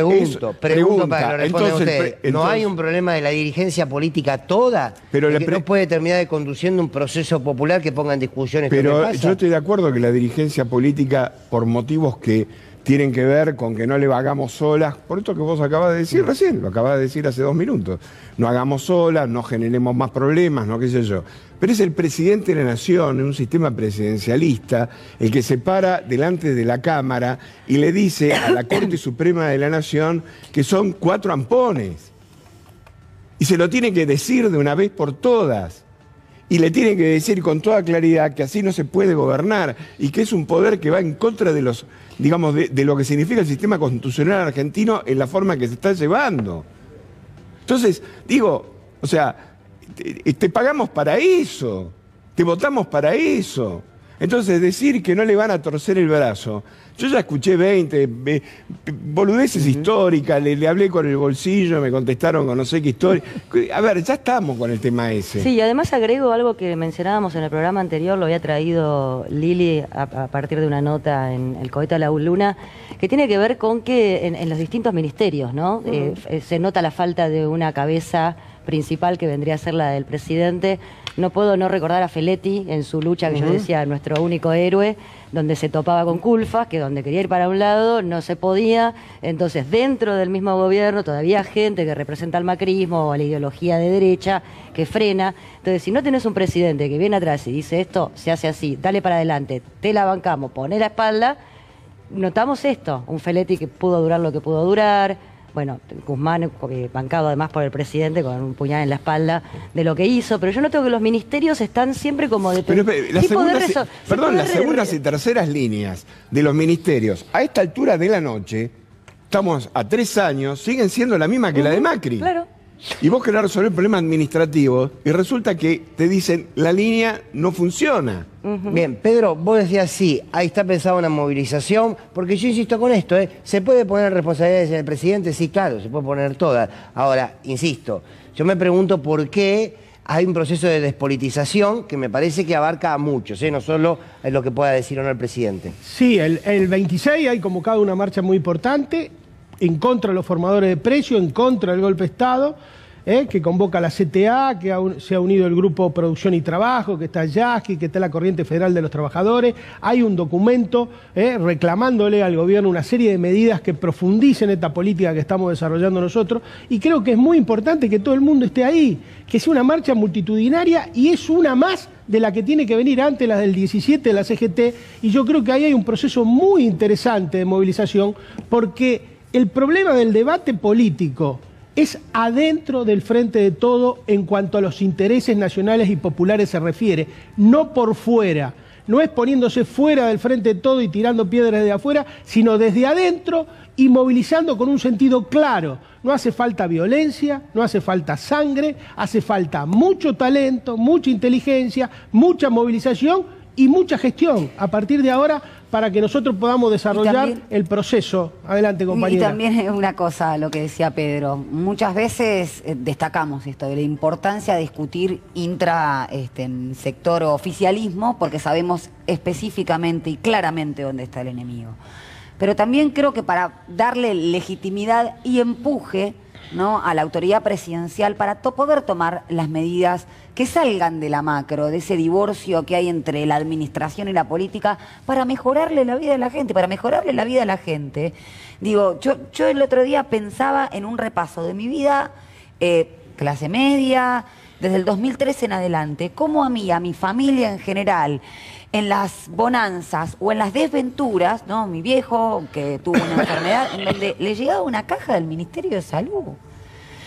A: pregunto para que lo respondan ustedes. ¿No hay un problema de la dirigencia política toda? Pero que no puede terminar de conduciendo un proceso popular que ponga en discusión esto que pasa.
I: Yo estoy de acuerdo que la dirigencia política, por motivos que tienen que ver con que no le hagamos solas, por esto que vos acabas de decir recién, lo acabas de decir hace 2 minutos, no hagamos solas, no generemos más problemas, no qué sé yo. Pero es el presidente de la nación, en un sistema presidencialista, el que se para delante de la Cámara y le dice a la Corte Suprema de la Nación que son 4 ampones. Y se lo tiene que decir de una vez por todas. Y le tiene que decir con toda claridad que así no se puede gobernar y que es un poder que va en contra de los, digamos, de lo que significa el sistema constitucional argentino en la forma que se está llevando. Entonces, digo, o sea, te pagamos para eso, te votamos para eso. Entonces, decir que no le van a torcer el brazo. Yo ya escuché 20 boludeces históricas, le hablé con el bolsillo, me contestaron con no sé qué historia. A ver, ya estamos con el tema ese.
G: Sí, y además agrego algo que mencionábamos en el programa anterior, lo había traído Lili a partir de una nota en el Cohete a la Luna, que tiene que ver con que en los distintos ministerios, ¿no? Se nota la falta de una cabeza principal que vendría a ser la del presidente. No puedo no recordar a Feletti en su lucha, que yo decía, nuestro único héroe, donde se topaba con culfas, que donde quería ir para un lado no se podía. Entonces, dentro del mismo gobierno todavía gente que representa al macrismo o a la ideología de derecha que frena. Entonces, si no tenés un presidente que viene atrás y dice esto se hace así, dale para adelante, te la bancamos, poné la espalda, notamos esto, un Feletti que pudo durar lo que pudo durar. Bueno, Guzmán, bancado además por el presidente con un puñal en la espalda de lo que hizo, pero yo noto que los ministerios están siempre como de...
I: Las segundas y terceras líneas de los ministerios, a esta altura de la noche, estamos a 3 años, siguen siendo la misma que la de Macri.
G: Claro.
I: Y vos querés resolver problemas administrativos y resulta que te dicen, la línea no funciona.
A: Bien, Pedro, vos decías sí, ahí está pensada una movilización, porque yo insisto con esto, ¿se puede poner responsabilidades en el presidente? Sí, claro, se puede poner todas. Ahora, insisto, yo me pregunto por qué hay un proceso de despolitización que me parece que abarca a muchos, no solo es lo que pueda decir o no el presidente.
J: Sí, el 26 hay convocado una marcha muy importante en contra de los formadores de precios, en contra del golpe de Estado, que convoca la CTA, que se ha unido el Grupo Producción y Trabajo, que está Yasky, que está la Corriente Federal de los Trabajadores. Hay un documento reclamándole al gobierno una serie de medidas que profundicen esta política que estamos desarrollando nosotros, y creo que es muy importante que todo el mundo esté ahí, que sea una marcha multitudinaria, y es una más de la que tiene que venir antes, la del 17 de la CGT, y yo creo que ahí hay un proceso muy interesante de movilización, porque el problema del debate político es adentro del frente de todo en cuanto a los intereses nacionales y populares se refiere, no por fuera. No es poniéndose fuera del frente de todo y tirando piedras de afuera, sino desde adentro y movilizando con un sentido claro. No hace falta violencia, no hace falta sangre, hace falta mucho talento, mucha inteligencia, mucha movilización y mucha gestión a partir de ahora para que nosotros podamos desarrollar también el proceso. Adelante, compañera.
H: Y también una cosa, lo que decía Pedro, muchas veces destacamos esto de la importancia de discutir en sector oficialismo porque sabemos específicamente y claramente dónde está el enemigo. Pero también creo que para darle legitimidad y empuje, ¿no?, a la autoridad presidencial para poder tomar las medidas que salgan de la macro, de ese divorcio que hay entre la administración y la política, para mejorarle la vida a la gente, Digo, yo el otro día pensaba en un repaso de mi vida, clase media, desde el 2013 en adelante, cómo a mí, a mi familia en general, en las bonanzas o en las desventuras, ¿no?, mi viejo que tuvo una enfermedad, en donde le llegaba una caja del Ministerio de Salud.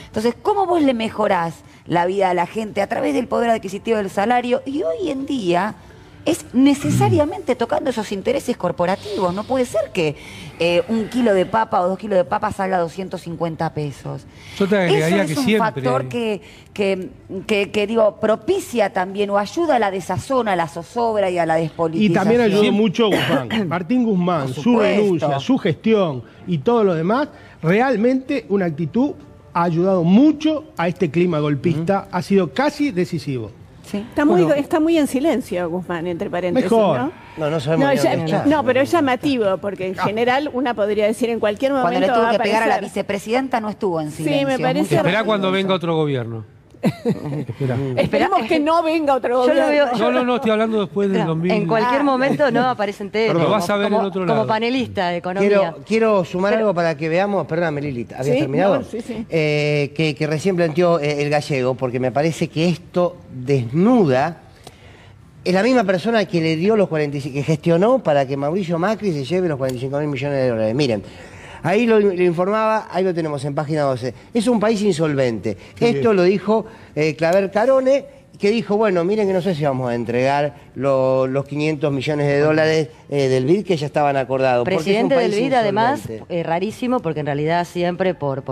H: Entonces, ¿cómo vos le mejorás la vida a la gente a través del poder adquisitivo del salario? Y hoy en día, es necesariamente tocando esos intereses corporativos. No puede ser que 1 kilo de papa o 2 kilos de papa salga 250 pesos.
K: Yo te agregaría
H: Eso es
K: que
H: un
K: siempre...
H: factor que digo, propicia también o ayuda a la desazón, a la zozobra y a la despolitización.
J: Y también ayudó mucho Guzmán. Martín Guzmán, su renuncia, su gestión y todo lo demás, realmente una actitud ha ayudado mucho a este clima golpista, ha sido casi decisivo.
H: Sí.
F: Está muy en silencio Guzmán, entre paréntesis,
J: mejor.
F: ¿no?
A: No sabemos.
F: No, pero es llamativo, porque en general una podría decir en cualquier momento.
H: Cuando le tuvo
F: va
H: que
F: a
H: pegar a la
F: aparecer.
H: vicepresidenta no estuvo en silencio.
F: Sí, me parece.
K: Esperá cuando venga otro gobierno.
F: Esperemos que no venga otro
G: Yo lo
F: gobierno.
G: veo-
K: No, estoy hablando después del 2000.
G: En cualquier momento no aparece en tele.
K: Lo vas a ver en otro lado.
G: Como panelista de economía.
A: Quiero sumar algo para que veamos, perdóname Lilith, ¿habías
F: Sí,
A: terminado?
F: no, sí.
A: Que recién planteó el gallego, porque me parece que esto desnuda. Es la misma persona que le dio los 45, que gestionó para que Mauricio Macri se lleve los 45.000 millones de dólares. Miren, ahí lo informaba, ahí lo tenemos en página 12. Es un país insolvente. Esto lo dijo Claver Carone, que dijo, bueno, miren que no sé si vamos a entregar los 500 millones de dólares del BID que ya estaban acordados.
G: Presidente del BID, además,
A: insolvente.
G: rarísimo, porque en realidad siempre por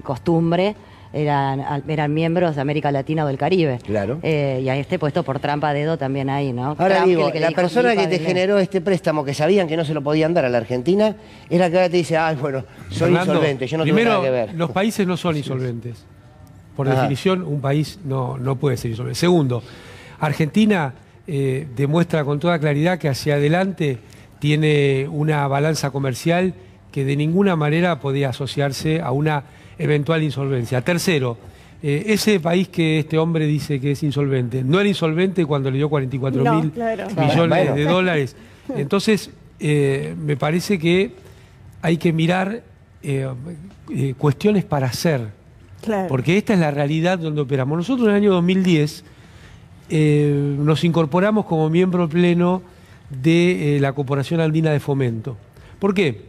G: costumbre eran miembros de América Latina o del Caribe.
A: Claro.
G: Y a este puesto por trampa de dedo también ahí, ¿no?
A: Ahora
G: Trump,
A: digo,
G: que le
A: la
G: dijo
A: persona
G: Filipa
A: que te
G: de
A: generó este préstamo, que sabían que no se lo podían dar a la Argentina, es la que ahora te dice, ay, bueno, soy
K: Fernando,
A: insolvente, yo no tengo
K: primero,
A: nada que ver.
K: los países no son insolventes. Por
A: Ajá.
K: definición, un país no puede ser insolvente. Segundo, Argentina demuestra con toda claridad que hacia adelante tiene una balanza comercial que de ninguna manera podía asociarse a una eventual insolvencia. Tercero, ese país que este hombre dice que es insolvente, no era insolvente cuando le dio 44.000 millones de dólares. Entonces, me parece que hay que mirar cuestiones para hacer.
F: Claro.
K: Porque esta es la realidad donde operamos. Nosotros en el año 2010 nos incorporamos como miembro pleno de la Corporación Andina de Fomento. ¿Por qué?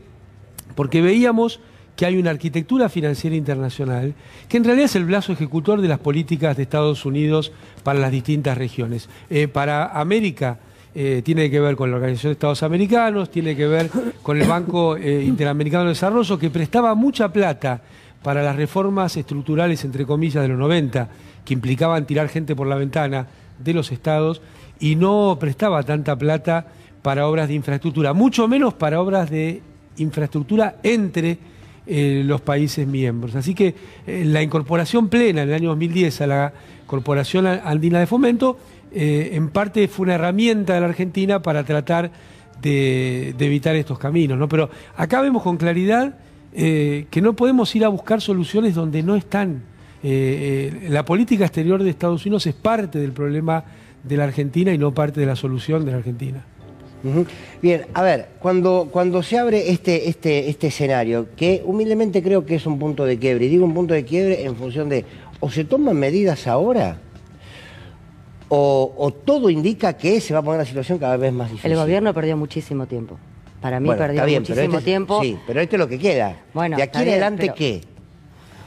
K: Porque veíamos que hay una arquitectura financiera internacional que en realidad es el brazo ejecutor de las políticas de Estados Unidos para las distintas regiones. Para América tiene que ver con la Organización de Estados Americanos, tiene que ver con el Banco Interamericano de Desarrollo, que prestaba mucha plata para las reformas estructurales, entre comillas, de los 90, que implicaban tirar gente por la ventana de los estados, y no prestaba tanta plata para obras de infraestructura, mucho menos para obras de infraestructura entre los países miembros. Así que la incorporación plena en el año 2010 a la Corporación Andina de Fomento, en parte fue una herramienta de la Argentina para tratar de evitar estos caminos, ¿no? Pero acá vemos con claridad que no podemos ir a buscar soluciones donde no están. La política exterior de Estados Unidos es parte del problema de la Argentina y no parte de la solución de la Argentina.
A: Bien, a ver, cuando se abre este escenario, que humildemente creo que es un punto de quiebre, y digo un punto de quiebre en función de, o se toman medidas ahora, o todo indica que se va a poner la situación cada vez más difícil.
G: El gobierno perdió muchísimo tiempo. Para mí
A: Bueno,
G: perdió
A: está bien,
G: muchísimo tiempo.
A: Sí, pero esto es lo que queda.
G: Bueno,
A: de aquí
G: está
A: en
G: bien,
A: adelante,
G: pero-
A: ¿qué?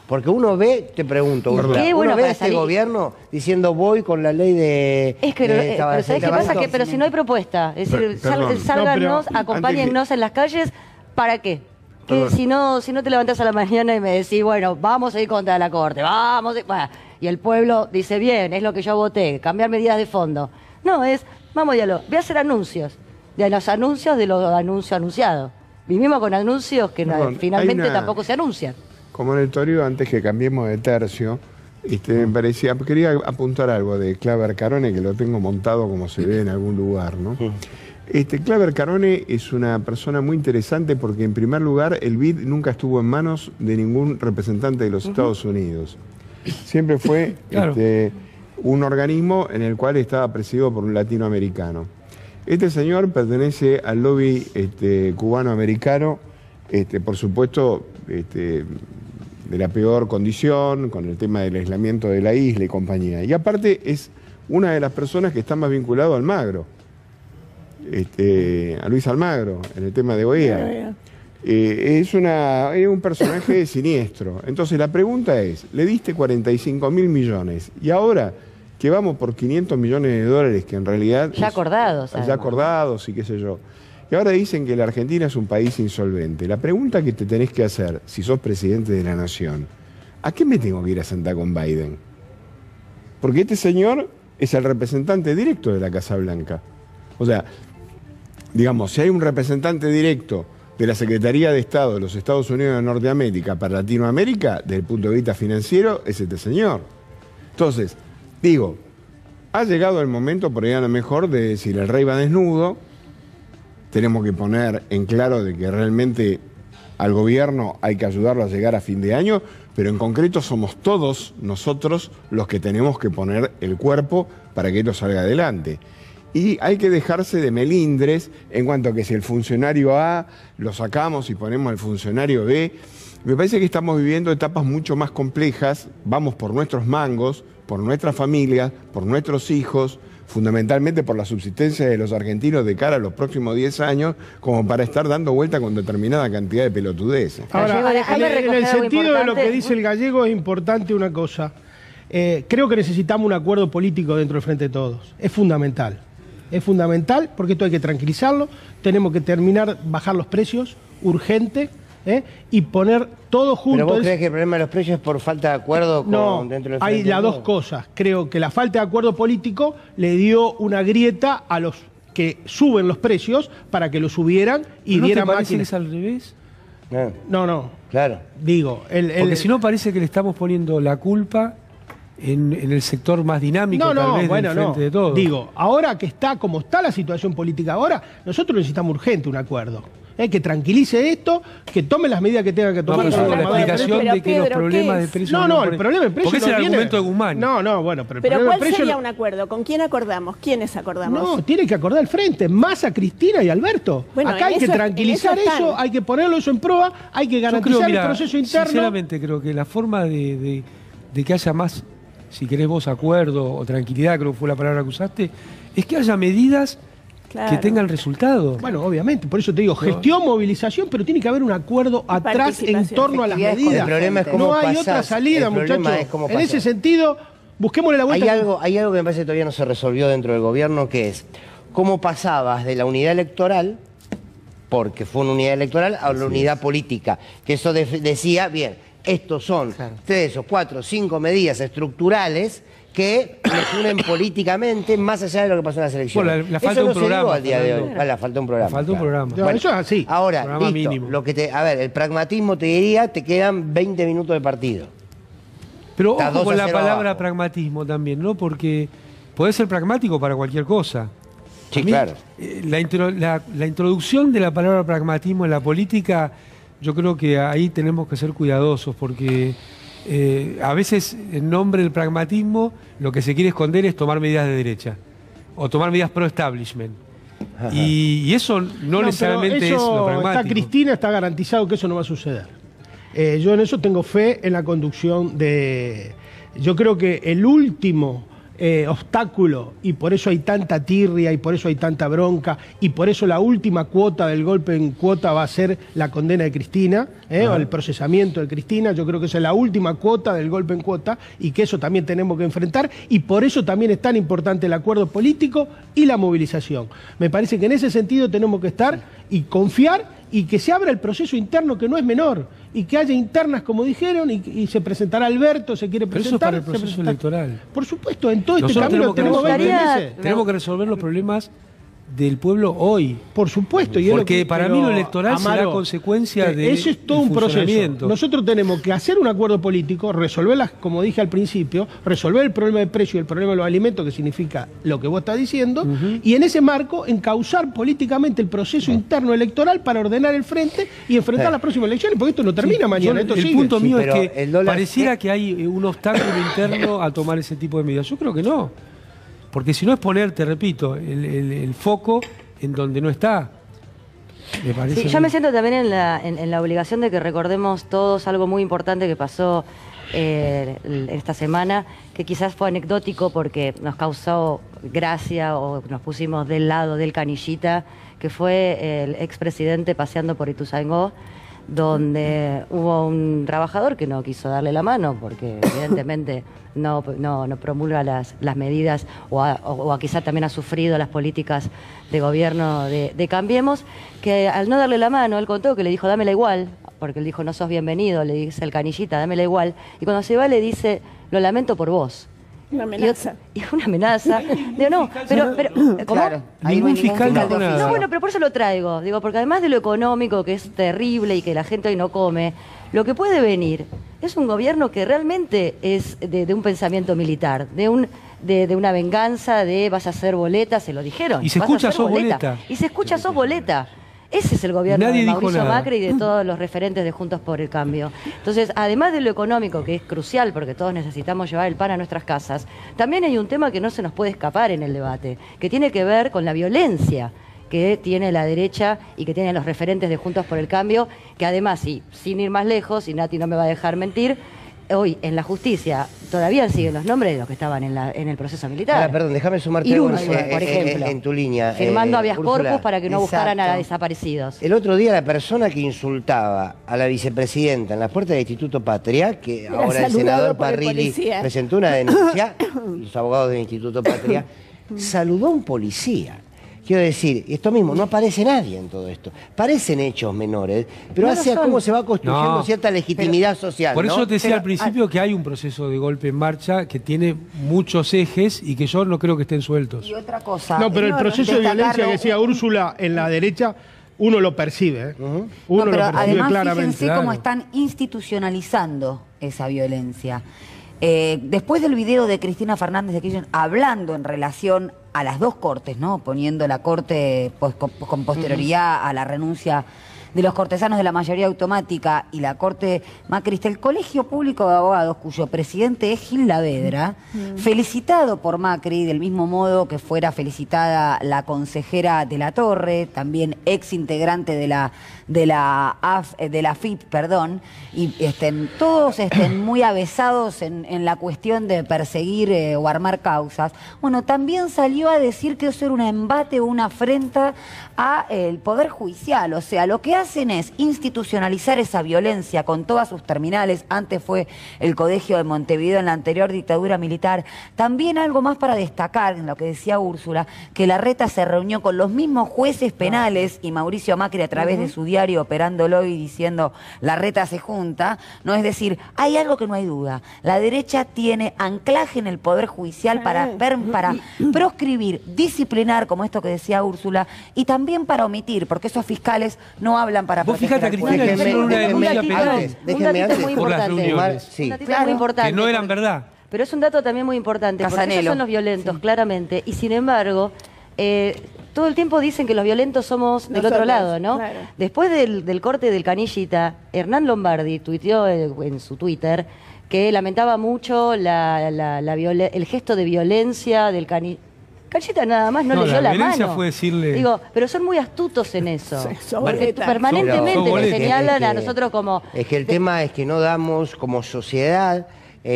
A: Porque uno ve, te pregunto,
G: ¿Qué?
A: Úrsula,
G: Bueno,
A: uno ve
G: para
A: a este
G: salir-
A: gobierno diciendo voy con la ley de...
G: Es que, pero ¿sabés qué pasa? Pero si no hay propuesta, es decir,
I: Perdón.
G: sálganos,
I: No, pero
G: acompáñennos en las calles, ¿para qué? Que
I: Perdón.
G: si no te levantás a la mañana y me decís, bueno, vamos a ir contra la Corte, bueno, y el pueblo dice, bien, es lo que yo voté, cambiar medidas de fondo. No, vamos a dialogar, voy a hacer anuncios, de los anuncios de los anuncios anunciados. Vivimos con anuncios que
I: Perdón,
G: finalmente
I: hay una-
G: tampoco se anuncian.
I: Como notorio, antes que cambiemos de tercio, me parecía, quería apuntar algo de Claver Carone, que lo tengo montado como se ve en algún lugar, ¿no? Claver Carone es una persona muy interesante porque, en primer lugar, el BID nunca estuvo en manos de ningún representante de los Estados Unidos. Siempre fue
K: Claro.
I: un organismo en el cual estaba presidido por un latinoamericano. Este señor pertenece al lobby cubano-americano, por supuesto, de la peor condición, con el tema del aislamiento de la isla y compañía. Y aparte es una de las personas que está más vinculado a Almagro, a Luis Almagro, en el tema de OEA. Es un personaje siniestro. Entonces la pregunta es, le diste 45.000 millones y ahora que vamos por 500 millones de dólares, que en realidad...
G: Ya acordados.
I: Ya acordados y qué sé yo. Y ahora dicen que la Argentina es un país insolvente. La pregunta que te tenés que hacer, si sos presidente de la nación, ¿a qué me tengo que ir a sentar con Biden? Porque este señor es el representante directo de la Casa Blanca. O sea, digamos, si hay un representante directo de la Secretaría de Estado de los Estados Unidos de Norteamérica para Latinoamérica, desde el punto de vista financiero, es este señor. Entonces, digo, ha llegado el momento, por ahí a lo mejor, de decir, el rey va desnudo, tenemos que poner en claro de que realmente al gobierno hay que ayudarlo a llegar a fin de año, pero en concreto somos todos nosotros los que tenemos que poner el cuerpo para que esto salga adelante. Y hay que dejarse de melindres en cuanto a que si el funcionario A lo sacamos y ponemos al funcionario B. Me parece que estamos viviendo etapas mucho más complejas, vamos por nuestros mangos, por nuestras familias, por nuestros hijos, fundamentalmente por la subsistencia de los argentinos de cara a los próximos 10 años, como para estar dando vuelta con determinada cantidad de pelotudeces.
J: Ahora, en el sentido de lo que dice el gallego es importante una cosa. Creo que necesitamos un acuerdo político dentro del Frente de Todos. Es fundamental. Es fundamental porque esto hay que tranquilizarlo. Tenemos que terminar, bajar los precios, urgente, y poner todo junto.
A: ¿Pero vos crees que el problema de los precios es por falta de acuerdo dentro del Frente?
J: Hay las dos cosas. Creo que la falta de acuerdo político le dio una grieta a los que suben los precios para que lo subieran y dieran más.
K: ¿No es al revés?
J: No.
A: Claro.
J: Digo,
K: porque si no parece que le estamos poniendo la culpa en el sector más dinámico tal vez del Frente de Todos.
J: Digo, ahora que está como está la situación política ahora, nosotros necesitamos urgente un acuerdo. Que tranquilice esto, que tome las medidas que tenga que tomar.
K: No, la explicación de que los problemas de precios...
J: el problema de precios
K: porque es el argumento de Guzmán.
F: Pero ¿cuál sería un acuerdo? ¿Con quién acordamos? ¿Quiénes acordamos?
J: No, tiene que acordar el Frente, Massa, Cristina y Alberto. Bueno, acá hay que tranquilizar eso, hay que ponerlo eso en prueba, hay que garantizar el proceso interno.
K: Sinceramente creo que la forma de que haya más, si querés vos, acuerdo o tranquilidad, creo que fue la palabra que usaste, es que haya medidas que tengan resultado.
J: Bueno, obviamente, por eso te digo, gestión, movilización, pero tiene que haber un acuerdo atrás en torno a las medidas.
A: El problema es cómo
J: no hay otra salida, muchachos. En ese sentido, busquémosle la vuelta.
A: Hay algo que me parece que todavía no se resolvió dentro del gobierno, que es cómo pasabas de la unidad electoral, porque fue una unidad electoral, a la unidad política. Que eso decía, bien, estos son 3 o 4 o 5 medidas estructurales que nos unen políticamente más allá de lo que pasó en las elecciones.
K: Bueno, la falta de un programa.
A: Al día de hoy. La falta de un programa.
K: Falta un programa.
J: Bueno, eso es así.
A: Ahora, listo, a ver, el pragmatismo te diría, te quedan 20 minutos de partido.
K: Pero ojo con la palabra pragmatismo también, ¿no? Porque podés ser pragmático para cualquier cosa.
A: Sí, claro.
K: La introducción de la palabra pragmatismo en la política, yo creo que ahí tenemos que ser cuidadosos porque... a veces, en nombre del pragmatismo, lo que se quiere esconder es tomar medidas de derecha o tomar medidas pro-establishment. Y eso no necesariamente es lo pragmático.
J: Está Cristina, está garantizado que eso no va a suceder. Yo en eso tengo fe en la conducción de... Yo creo que el último obstáculo, y por eso hay tanta tirria, y por eso hay tanta bronca, y por eso la última cuota del golpe en cuota va a ser la condena de Cristina, o el procesamiento de Cristina. Yo creo que esa es la última cuota del golpe en cuota, y que eso también tenemos que enfrentar, y por eso también es tan importante el acuerdo político y la movilización. Me parece que en ese sentido tenemos que estar y confiar, y que se abra el proceso interno, que no es menor, y que haya internas, como dijeron, y se presentará Alberto, se quiere presentar.
K: Pero eso es para el proceso electoral.
J: Por supuesto, en todo este camino tenemos 20 meses.
K: Tenemos que resolver los problemas del pueblo hoy.
J: Por supuesto.
K: Porque para mí lo electoral será consecuencia de
J: eso es todo un proceso. Nosotros tenemos que hacer un acuerdo político, resolverlas, como dije al principio, resolver el problema de precio y el problema de los alimentos, que significa lo que vos estás diciendo, y en ese marco encauzar políticamente el proceso interno electoral para ordenar el frente y enfrentar las próximas elecciones, porque esto no termina mañana.
K: El punto mío es que pareciera que hay un obstáculo interno a tomar ese tipo de medidas. Yo creo que no. Porque si no es ponerte, repito, el foco en donde no está. Me parece
G: yo me siento también en la obligación de que recordemos todos algo muy importante que pasó esta semana, que quizás fue anecdótico porque nos causó gracia o nos pusimos del lado del canillita, que fue el expresidente paseando por Ituzaingó, donde hubo un trabajador que no quiso darle la mano porque evidentemente no promulga las medidas o quizá también ha sufrido las políticas de gobierno de Cambiemos, que al no darle la mano, él contó que le dijo dámela igual, porque él dijo no sos bienvenido, le dice el canillita, dámela igual, y cuando se va le dice lo lamento por vos.
F: Una amenaza.
G: Y una amenaza. Digo, no, pero ¿cómo?
H: Claro, ahí
K: Ningún fiscal
H: fiscal
K: dijo
H: de
K: nada.
G: No, bueno, pero por eso lo traigo. Digo, porque además de lo económico, que es terrible y que la gente hoy no come, lo que puede venir es un gobierno que realmente es de un pensamiento militar, de una venganza, de vas a hacer boleta, se lo dijeron.
K: Y se
G: vas a
K: escucha
G: hacer
K: sos boleta.
G: Y se escucha sos boleta. Ese es el gobierno
K: Nadie
G: de
K: dijo
G: Mauricio
K: nada.
G: Macri y de todos los referentes de Juntos por el Cambio. Entonces, además de lo económico, que es crucial porque todos necesitamos llevar el pan a nuestras casas, también hay un tema que no se nos puede escapar en el debate, que tiene que ver con la violencia que tiene la derecha y que tienen los referentes de Juntos por el Cambio, que además, y sin ir más lejos, y Nati no me va a dejar mentir, hoy en la justicia todavía siguen los nombres de los que estaban en el proceso militar.
A: Ahora, perdón, déjame sumarte
G: Y
A: algo
G: Úrsula, por ejemplo,
A: en tu línea.
G: firmando habeas
A: Úrsula,
G: corpus para que no buscaran a
A: exacto.
G: desaparecidos.
A: El otro día la persona que insultaba a la vicepresidenta en la puerta del Instituto Patria, que
F: Era
A: ahora el
F: saludado
A: senador
F: por el
A: Parrilli
F: policía.
A: presentó una denuncia, y los abogados del Instituto Patria, saludó a un policía. Quiero decir, esto mismo, no aparece nadie en todo esto. Parecen hechos menores, pero
G: No lo
A: hace a
G: son.
A: cómo se va construyendo
K: No,
A: cierta legitimidad social.
K: Por
A: ¿no?
K: eso te decía
A: Pero-
K: al principio que hay un proceso de golpe en marcha que tiene muchos ejes y que yo no creo que estén sueltos.
H: Y otra cosa.
J: No, pero el proceso de violencia que decía
H: Urso
J: Úrsula en la derecha, uno lo percibe. ¿eh? Uno
H: No, pero
J: lo percibe
H: además
J: claramente.
H: fíjense cómo están institucionalizando esa violencia. Después del video de Cristina Fernández de Kirchner hablando en relación a las dos cortes, ¿no? Poniendo la corte con posterioridad a la renuncia de los cortesanos de la mayoría automática y la corte macrista, el Colegio Público de Abogados, cuyo presidente es Gil Lavedra, felicitado por Macri, del mismo modo que fuera felicitada la consejera de la Torre, también ex integrante de la AFIP, perdón, y todos muy avesados en la cuestión de perseguir o armar causas. Bueno, también salió a decir que eso era un embate o una afrenta al Poder Judicial. O sea, lo que hacen es institucionalizar esa violencia con todas sus terminales. Antes fue el Colegio de Montevideo en la anterior dictadura militar. También algo más para destacar en lo que decía Úrsula, que Larreta se reunió con los mismos jueces penales y Mauricio Macri a través de su diario operándolo y diciendo Larreta se junta, ¿no? Es decir, hay algo que no hay duda. La derecha tiene anclaje en el Poder Judicial para proscribir, disciplinar, como esto que decía Úrsula, y también para omitir, porque esos fiscales no hablan para
K: Vos
H: proteger
K: fíjate a
H: al
K: Cristina
H: pueblo.
K: le hicieron una denuncia penal
G: Un datito muy
K: por las
G: importante.
K: reuniones.
A: Sí.
G: Un datito
H: Claro.
G: muy importante.
K: Que no eran verdad.
G: Pero es un dato también muy importante, porque
H: Casanelo.
G: ellos son los violentos, claramente, y sin embargo, todo el tiempo dicen que los violentos somos del
F: Nosotros,
G: otro lado, ¿no?
F: claro.
G: Después del corte del canillita, Hernán Lombardi tuiteó en su Twitter que lamentaba mucho el gesto de violencia del canillita. Canillita nada más no
K: No,
G: leyó
K: la
G: la
K: violencia
G: mano.
K: fue decirle-
G: Digo, pero son muy astutos en eso.
F: sos
G: Porque
F: boleta.
G: permanentemente
K: Sos
G: le
K: boleta.
G: señalan a nosotros como...
A: Es que el tema es que no damos como sociedad,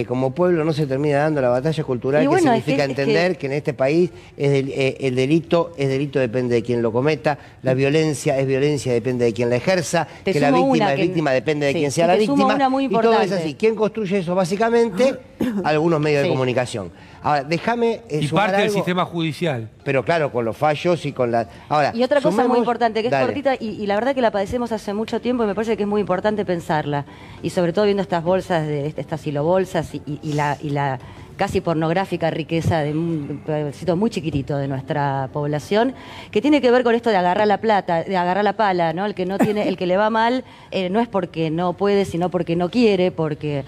A: como pueblo no se termina dando la batalla cultural
G: Y bueno,
A: que
G: es
A: significa
G: que-
A: entender que en este país el delito depende de quien lo cometa, la violencia es violencia depende de quien la ejerza,
G: Te
A: que la
G: sumo
A: víctima
G: una
A: es
G: que-
A: víctima depende de
G: sí,
A: quien sea
G: y
A: la
G: te sumo
A: víctima
G: una muy
A: y todo es
G: importante.
A: así. ¿Quién construye eso? Básicamente algunos medios de
G: Sí.
A: comunicación. Ahora, déjame
K: Y
A: sumar
K: parte del
A: algo,
K: sistema judicial.
A: pero claro, con los fallos y con la... Ahora,
G: Y otra cosa muy
A: sumemos-
G: importante, que es
A: Dale.
G: cortita, y la verdad que la padecemos hace mucho tiempo y me parece que es muy importante pensarla. Y sobre todo viendo estas bolsas, estas silobolsas y la casi pornográfica riqueza de un pedacito muy chiquitito de nuestra población, que tiene que ver con esto de agarrar la plata, de agarrar la pala, ¿no? El que no tiene, el que le va mal, no es porque no puede, sino porque no quiere, porque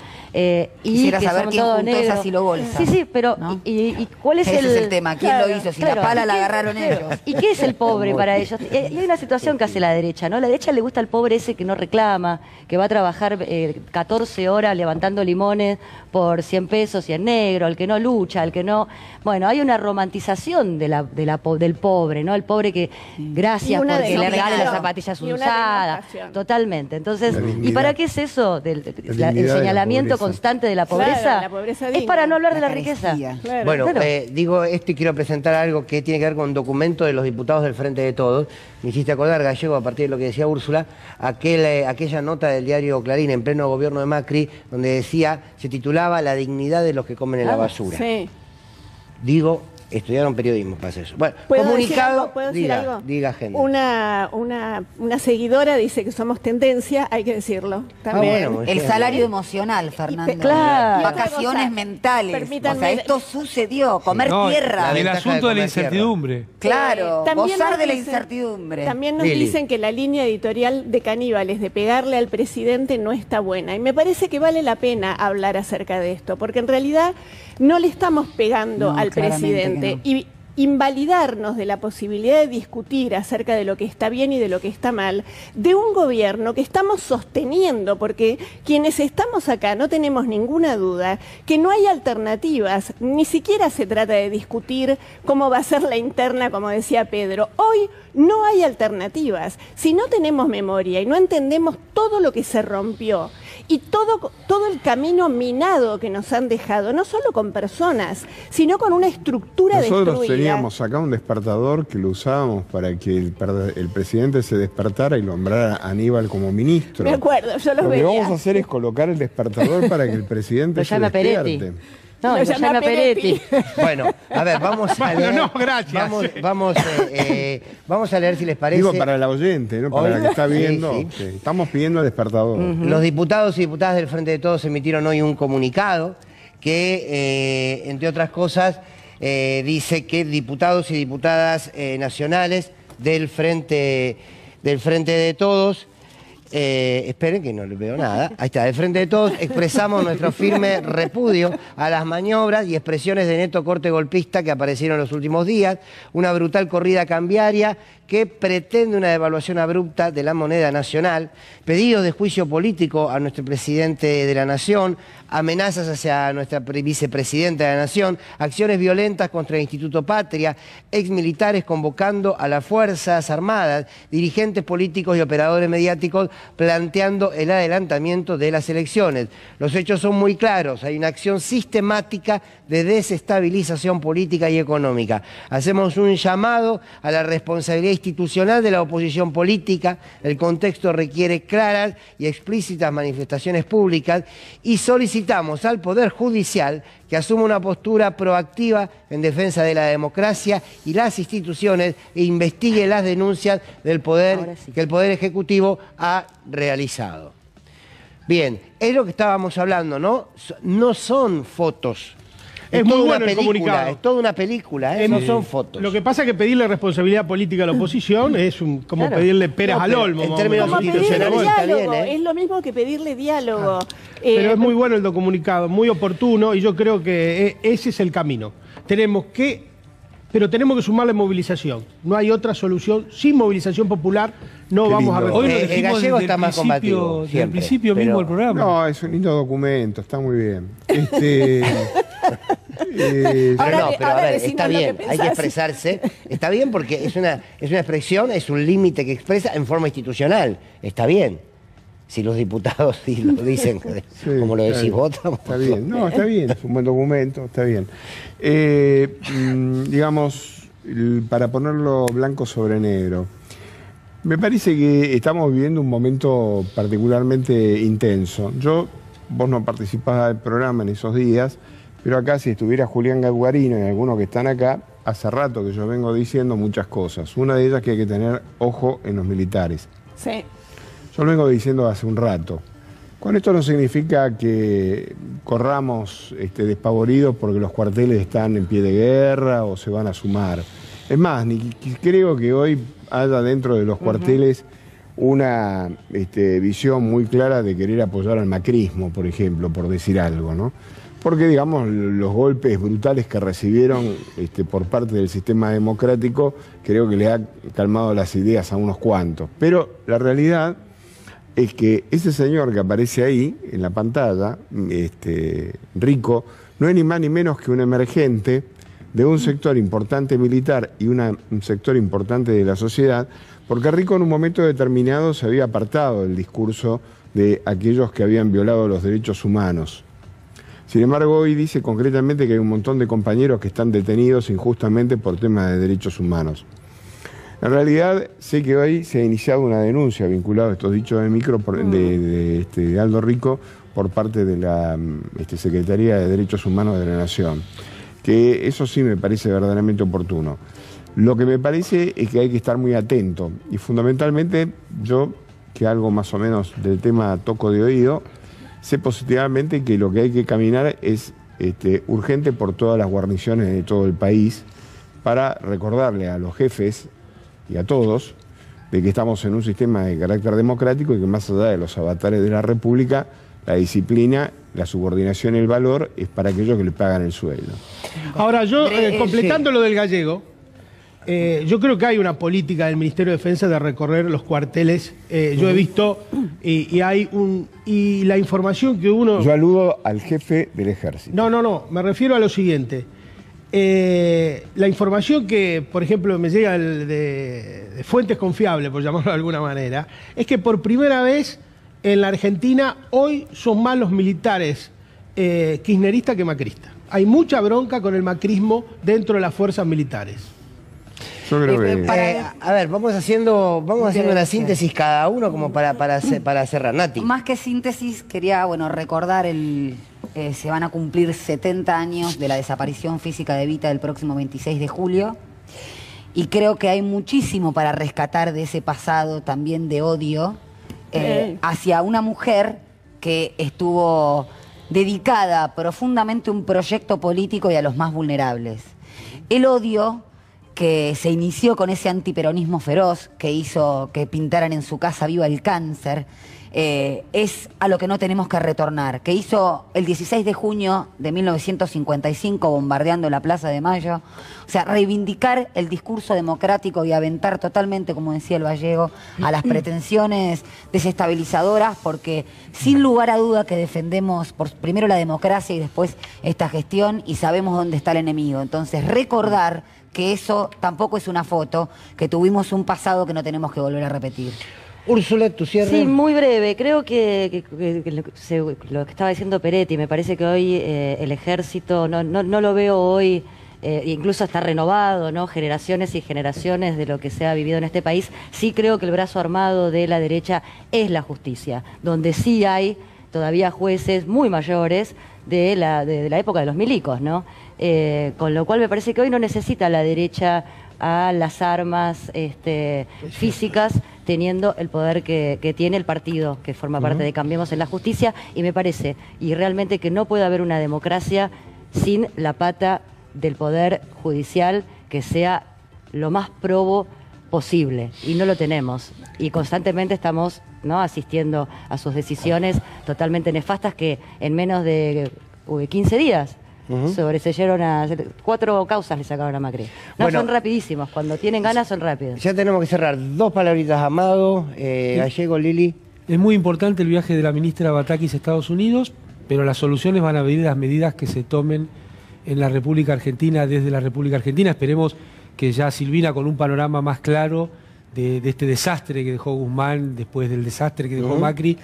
H: Quisiera
G: que
H: saber
G: son
H: quién
G: todos
H: juntó esa
G: negros.
H: silobolsa.
G: Sí, pero
H: ¿No?
G: y ¿cuál es
H: Ese
G: el
H: es el tema, ¿quién lo hizo? Si la pala la
G: ¿y qué-
H: agarraron ellos.
G: ¿Y qué es el pobre para ellos? Y hay una situación que hace la derecha, ¿no? La derecha le gusta al pobre ese que no reclama, que va a trabajar 14 horas levantando limones por 100 pesos y en negro. negro, al que no lucha, al que no... Bueno, hay una romantización del pobre, ¿no? El pobre que, gracias porque le regale las zapatillas usadas. Totalmente. Entonces, ¿y para qué es eso? El señalamiento constante de la pobreza.
F: Claro, la pobreza
G: es para no hablar de la riqueza.
F: Claro.
A: Bueno, digo esto y quiero presentar algo que tiene que ver con un documento de los diputados del Frente de Todos. Me hiciste acordar, Gallego, a partir de lo que decía Úrsula, aquella nota del diario Clarín en pleno gobierno de Macri, donde decía, se titulaba La dignidad de los que comen en la basura.
F: Sí.
A: Digo, estudiaron periodismo para hacer eso. Bueno, comunicado, diga gente.
F: Una seguidora dice que somos tendencia, hay que decirlo. También.
H: Bueno, el salario emocional, Fernando.
G: Claro.
H: Vacaciones mentales. O sea, esto sucedió, comer tierra.
K: El asunto de la incertidumbre.
H: Claro, gozar de la incertidumbre.
F: También nos dicen que la línea editorial de Caníbales de pegarle al presidente no está buena. Y me parece que vale la pena hablar acerca de esto, porque en realidad no le estamos pegando al presidente. Y invalidarnos de la posibilidad de discutir acerca de lo que está bien y de lo que está mal, de un gobierno que estamos sosteniendo, porque quienes estamos acá no tenemos ninguna duda que no hay alternativas, ni siquiera se trata de discutir cómo va a ser la interna, como decía Pedro. Hoy no hay alternativas. Si no tenemos memoria y no entendemos todo lo que se rompió y todo el camino minado que nos han dejado, no solo con personas, sino con una estructura destruida.
I: Nosotros teníamos acá un despertador que lo usábamos para que el presidente se despertara y nombrara a Aníbal como ministro.
F: Me acuerdo, yo lo veía.
I: Lo que vamos a hacer es colocar el despertador para que el presidente se despierte.
G: No, lo llama Peretti.
A: Bueno, a ver, vamos a leer.
J: No, gracias.
A: Vamos a leer si les parece.
I: Digo para la oyente, ¿no? Para la que está viendo.
A: Sí.
I: Estamos pidiendo el despertador.
A: Los diputados y diputadas del Frente de Todos emitieron hoy un comunicado que, entre otras cosas, dice que diputados y diputadas nacionales del Frente de Todos. Esperen que no les veo nada. Ahí está, del Frente de Todos expresamos nuestro firme repudio a las maniobras y expresiones de neto corte golpista que aparecieron en los últimos días, una brutal corrida cambiaria que pretende una devaluación abrupta de la moneda nacional, pedidos de juicio político a nuestro presidente de la Nación, amenazas hacia nuestra vicepresidenta de la Nación, acciones violentas contra el Instituto Patria, exmilitares convocando a las Fuerzas Armadas, dirigentes políticos y operadores mediáticos planteando el adelantamiento de las elecciones. Los hechos son muy claros, hay una acción sistemática de desestabilización política y económica. Hacemos un llamado a la responsabilidad institucional de la oposición política, el contexto requiere claras y explícitas manifestaciones públicas y solicitamos al Poder Judicial que asuma una postura proactiva en defensa de la democracia y las instituciones e investigue las denuncias del poder que el Poder Ejecutivo ha realizado. Bien, es lo que estábamos hablando, ¿no? No son fotos.
J: Es muy bueno el comunicado.
A: Es toda una película, no son fotos.
J: Lo que pasa es que pedirle responsabilidad política a la oposición es como pedirle peras al olmo.
A: En términos institucionales está bien,
F: Es lo mismo que pedirle diálogo.
J: Pero es muy bueno el comunicado, muy oportuno, y yo creo que ese es el camino. Tenemos que sumarle movilización. No hay otra solución. Sin movilización popular no vamos a resolver.
K: Hoy lo dijimos
A: Gallego está más combativo.
K: Desde el principio mismo del programa.
I: No, es un lindo documento, está muy bien.
A: Pero a ver, está bien, hay que expresarse. Está bien porque es una expresión, es un límite que expresa en forma institucional. Está bien. Si los diputados lo dicen, como lo decís vos,
I: está bien. No, está bien, es un buen documento, está bien. Digamos, para ponerlo blanco sobre negro, me parece que estamos viviendo un momento particularmente intenso. Vos no participás del programa en esos días, pero acá si estuviera Julián Guarino y algunos que están acá, hace rato que yo vengo diciendo muchas cosas. Una de ellas que hay que tener ojo en los militares.
F: Sí.
I: Yo lo vengo diciendo hace un rato. Con esto no significa que corramos despavoridos porque los cuarteles están en pie de guerra o se van a sumar. Es más, creo que hoy haya dentro de los cuarteles una visión muy clara de querer apoyar al macrismo, por ejemplo, por decir algo, ¿no? Porque, digamos, los golpes brutales que recibieron por parte del sistema democrático creo que le ha calmado las ideas a unos cuantos. Pero la realidad es que ese señor que aparece ahí, en la pantalla, Rico, no es ni más ni menos que un emergente de un sector importante militar y un sector importante de la sociedad, porque Rico en un momento determinado se había apartado del discurso de aquellos que habían violado los derechos humanos. Sin embargo, hoy dice concretamente que hay un montón de compañeros que están detenidos injustamente por temas de derechos humanos. En realidad, sé que hoy se ha iniciado una denuncia vinculada a estos dichos de micro de Aldo Rico por parte de la Secretaría de Derechos Humanos de la Nación, que eso sí me parece verdaderamente oportuno. Lo que me parece es que hay que estar muy atento y fundamentalmente yo, que algo más o menos del tema toco de oído, sé positivamente que lo que hay que caminar es urgente por todas las guarniciones de todo el país para recordarle a los jefes y a todos de que estamos en un sistema de carácter democrático y que más allá de los avatares de la República, la disciplina, la subordinación y el valor es para aquellos que le pagan el sueldo.
J: Ahora, yo, completando lo del Gallego, yo creo que hay una política del Ministerio de Defensa de recorrer los cuarteles. Yo he visto y la información que uno...
I: Yo aludo al jefe del ejército.
J: No, me refiero a lo siguiente. La información que, por ejemplo, me llega de fuentes confiables, por llamarlo de alguna manera, es que por primera vez en la Argentina hoy son más los militares kirchneristas que macristas. Hay mucha bronca con el macrismo dentro de las fuerzas militares.
I: Yo creo que...
A: a ver, vamos haciendo una síntesis cada uno como para cerrar. Nati.
H: Más que síntesis, quería recordar se van a cumplir 70 años de la desaparición física de Evita el próximo 26 de julio. Y creo que hay muchísimo para rescatar de ese pasado también de odio hacia una mujer que estuvo dedicada profundamente a un proyecto político y a los más vulnerables. El odio que se inició con ese antiperonismo feroz que hizo que pintaran en su casa viva el cáncer, es a lo que no tenemos que retornar, que hizo el 16 de junio de 1955 bombardeando la Plaza de Mayo. O sea, reivindicar el discurso democrático y aventar totalmente, como decía el Gallego, a las pretensiones desestabilizadoras, porque sin lugar a duda que defendemos primero la democracia y después esta gestión y sabemos dónde está el enemigo. Entonces, recordar que eso tampoco es una foto, que tuvimos un pasado que no tenemos que volver a repetir.
A: Úrsula, tu cierre.
G: Sí, muy breve. Creo que lo que estaba diciendo Peretti, me parece que hoy el ejército, no lo veo hoy, incluso está renovado, ¿no? Generaciones y generaciones de lo que se ha vivido en este país. Sí creo que el brazo armado de la derecha es la justicia, donde sí hay todavía jueces muy mayores de la época de los milicos, ¿no? Con lo cual me parece que hoy no necesita la derecha a las armas físicas, teniendo el poder que tiene el partido que forma parte de Cambiemos en la Justicia, y me parece, y realmente, que no puede haber una democracia sin la pata del poder judicial que sea lo más probo posible, y no lo tenemos, y constantemente estamos, ¿no?, asistiendo a sus decisiones totalmente nefastas que en menos de 15 días sobreseyeron a 4 causas, le sacaron a Macri. Bueno, son rapidísimos, cuando tienen ganas son rápidos.
A: Ya tenemos que cerrar. 2 palabritas, Amado, Gallego, Lili.
K: Es muy importante el viaje de la ministra Batakis a Estados Unidos, pero las soluciones van a venir de las medidas que se tomen en la República Argentina, desde la República Argentina. Esperemos que ya Silvina, con un panorama más claro de este desastre que dejó Guzmán, después del desastre que dejó Macri,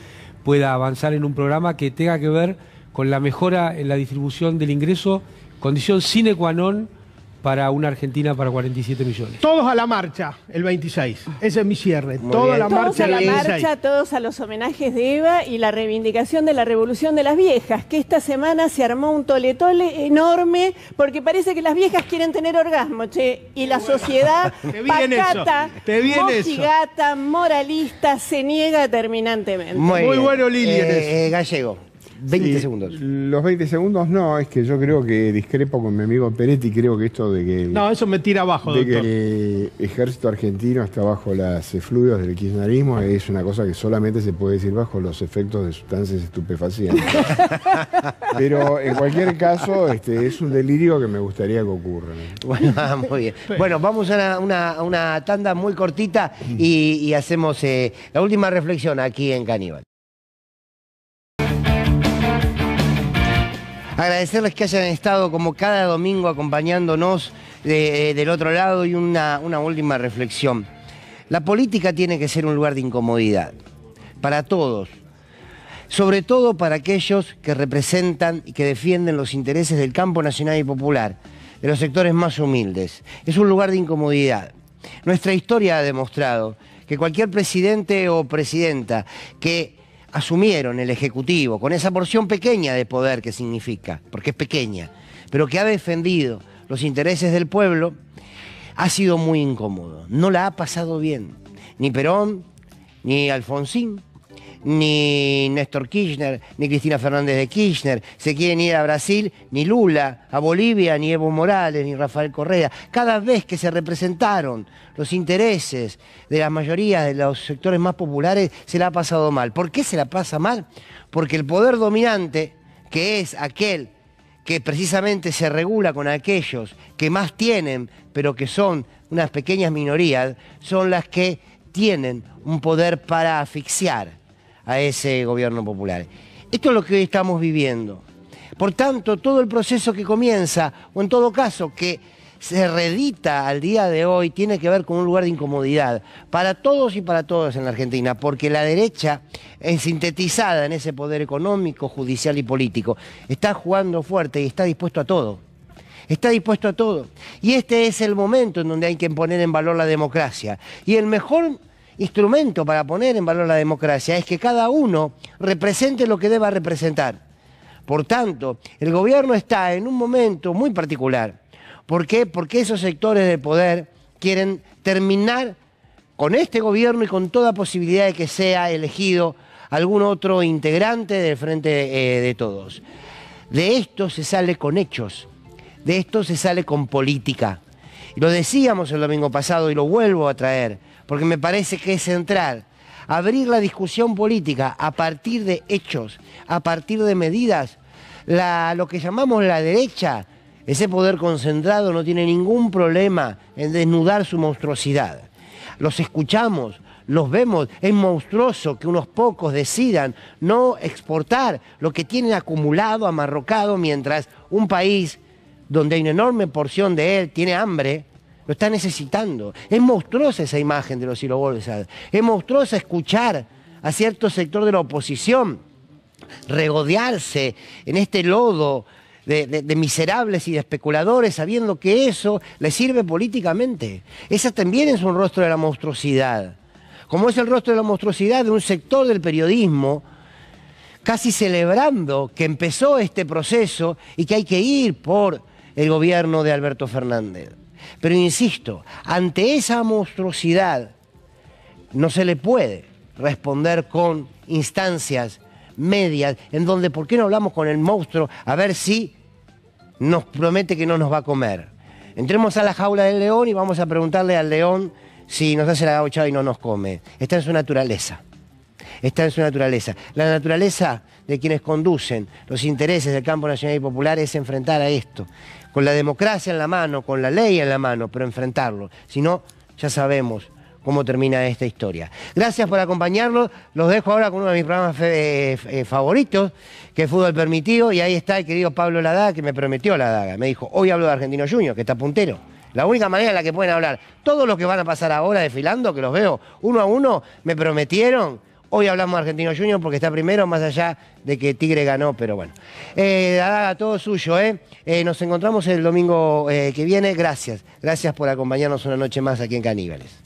K: pueda avanzar en un programa que tenga que ver con la mejora en la distribución del ingreso, condición sine qua non para una Argentina para 47 millones.
J: Todos a la marcha el 26, ese es mi cierre. Todos a la marcha el 26.
F: Todos a los homenajes de Eva y la reivindicación de la revolución de las viejas, que esta semana se armó un tole-tole enorme, porque parece que las viejas quieren tener orgasmo, che, y la sociedad pacata, mojigata, moralista, se niega terminantemente.
A: Muy
J: bueno, Lili, en eso.
A: Gallego. 20 segundos.
I: Los 20 segundos no, es que yo creo que discrepo con mi amigo Peretti, creo que esto de que...
J: No, eso me tira abajo,
I: de
J: doctor.
I: que el ejército argentino está bajo las efluvios del kirchnerismo es una cosa que solamente se puede decir bajo los efectos de sustancias estupefacientes. Pero en cualquier caso, es un delirio que me gustaría que ocurra, ¿no?
A: Bueno, muy bien. Bueno, vamos a una tanda muy cortita y hacemos la última reflexión aquí en Caníbal. Agradecerles que hayan estado como cada domingo acompañándonos del otro lado y una última reflexión. La política tiene que ser un lugar de incomodidad para todos, sobre todo para aquellos que representan y que defienden los intereses del campo nacional y popular, de los sectores más humildes. Es un lugar de incomodidad. Nuestra historia ha demostrado que cualquier presidente o presidenta que asumieron el Ejecutivo, con esa porción pequeña de poder que significa, porque es pequeña, pero que ha defendido los intereses del pueblo, ha sido muy incómodo. No la ha pasado bien. Ni Perón, ni Alfonsín, ni Néstor Kirchner, ni Cristina Fernández de Kirchner, se quieren ir a Brasil, ni Lula, a Bolivia, ni Evo Morales, ni Rafael Correa. Cada vez que se representaron los intereses de la mayoría de los sectores más populares, se la ha pasado mal. ¿Por qué se la pasa mal? Porque el poder dominante, que es aquel que precisamente se regula con aquellos que más tienen, pero que son unas pequeñas minorías, son las que tienen un poder para asfixiar a ese gobierno popular. Esto es lo que hoy estamos viviendo. Por tanto, todo el proceso que comienza, o en todo caso que se reedita al día de hoy, tiene que ver con un lugar de incomodidad para todos y para todas en la Argentina, porque la derecha, sintetizada en ese poder económico, judicial y político, está jugando fuerte y está dispuesto a todo. Está dispuesto a todo. Y este es el momento en donde hay que poner en valor la democracia. Y el mejor instrumento para poner en valor la democracia es que cada uno represente lo que deba representar. Por tanto, el gobierno está en un momento muy particular. ¿Por qué? Porque esos sectores del poder quieren terminar con este gobierno y con toda posibilidad de que sea elegido algún otro integrante del Frente de Todos. De esto se sale con hechos, de esto se sale con política. Y lo decíamos el domingo pasado y lo vuelvo a traer, porque me parece que es central abrir la discusión política a partir de hechos, a partir de medidas. Lo que llamamos la derecha, ese poder concentrado, no tiene ningún problema en desnudar su monstruosidad. Los escuchamos, los vemos, es monstruoso que unos pocos decidan no exportar lo que tienen acumulado, amarrocado, mientras un país donde hay una enorme porción de él tiene hambre, lo está necesitando. Es monstruosa esa imagen de los silobolsas. Es monstruosa escuchar a cierto sector de la oposición regodearse en este lodo de miserables y de especuladores, sabiendo que eso les sirve políticamente. Esa también es un rostro de la monstruosidad. Como es el rostro de la monstruosidad de un sector del periodismo, casi celebrando que empezó este proceso y que hay que ir por el gobierno de Alberto Fernández. Pero insisto, ante esa monstruosidad no se le puede responder con instancias medias en donde, ¿por qué no hablamos con el monstruo a ver si nos promete que no nos va a comer? Entremos a la jaula del león y vamos a preguntarle al león si nos hace la gauchada y no nos come. Está en su naturaleza. Está en su naturaleza. La naturaleza de quienes conducen los intereses del campo nacional y popular es enfrentar a esto, con la democracia en la mano, con la ley en la mano, pero enfrentarlo. Si no, ya sabemos cómo termina esta historia. Gracias por acompañarnos. Los dejo ahora con uno de mis programas favoritos, que es Fútbol Permitido, y ahí está el querido Pablo Ladaga, que me prometió la daga. Me dijo, hoy hablo de Argentino Juniors, que está puntero. La única manera en la que pueden hablar. Todos los que van a pasar ahora desfilando, que los veo uno a uno, me prometieron. Hoy hablamos de Argentino Juniors porque está primero, más allá de que Tigre ganó, pero bueno. Ladaga, todo suyo, ¿eh? Nos encontramos el domingo que viene. Gracias. Gracias por acompañarnos una noche más aquí en Caníbales.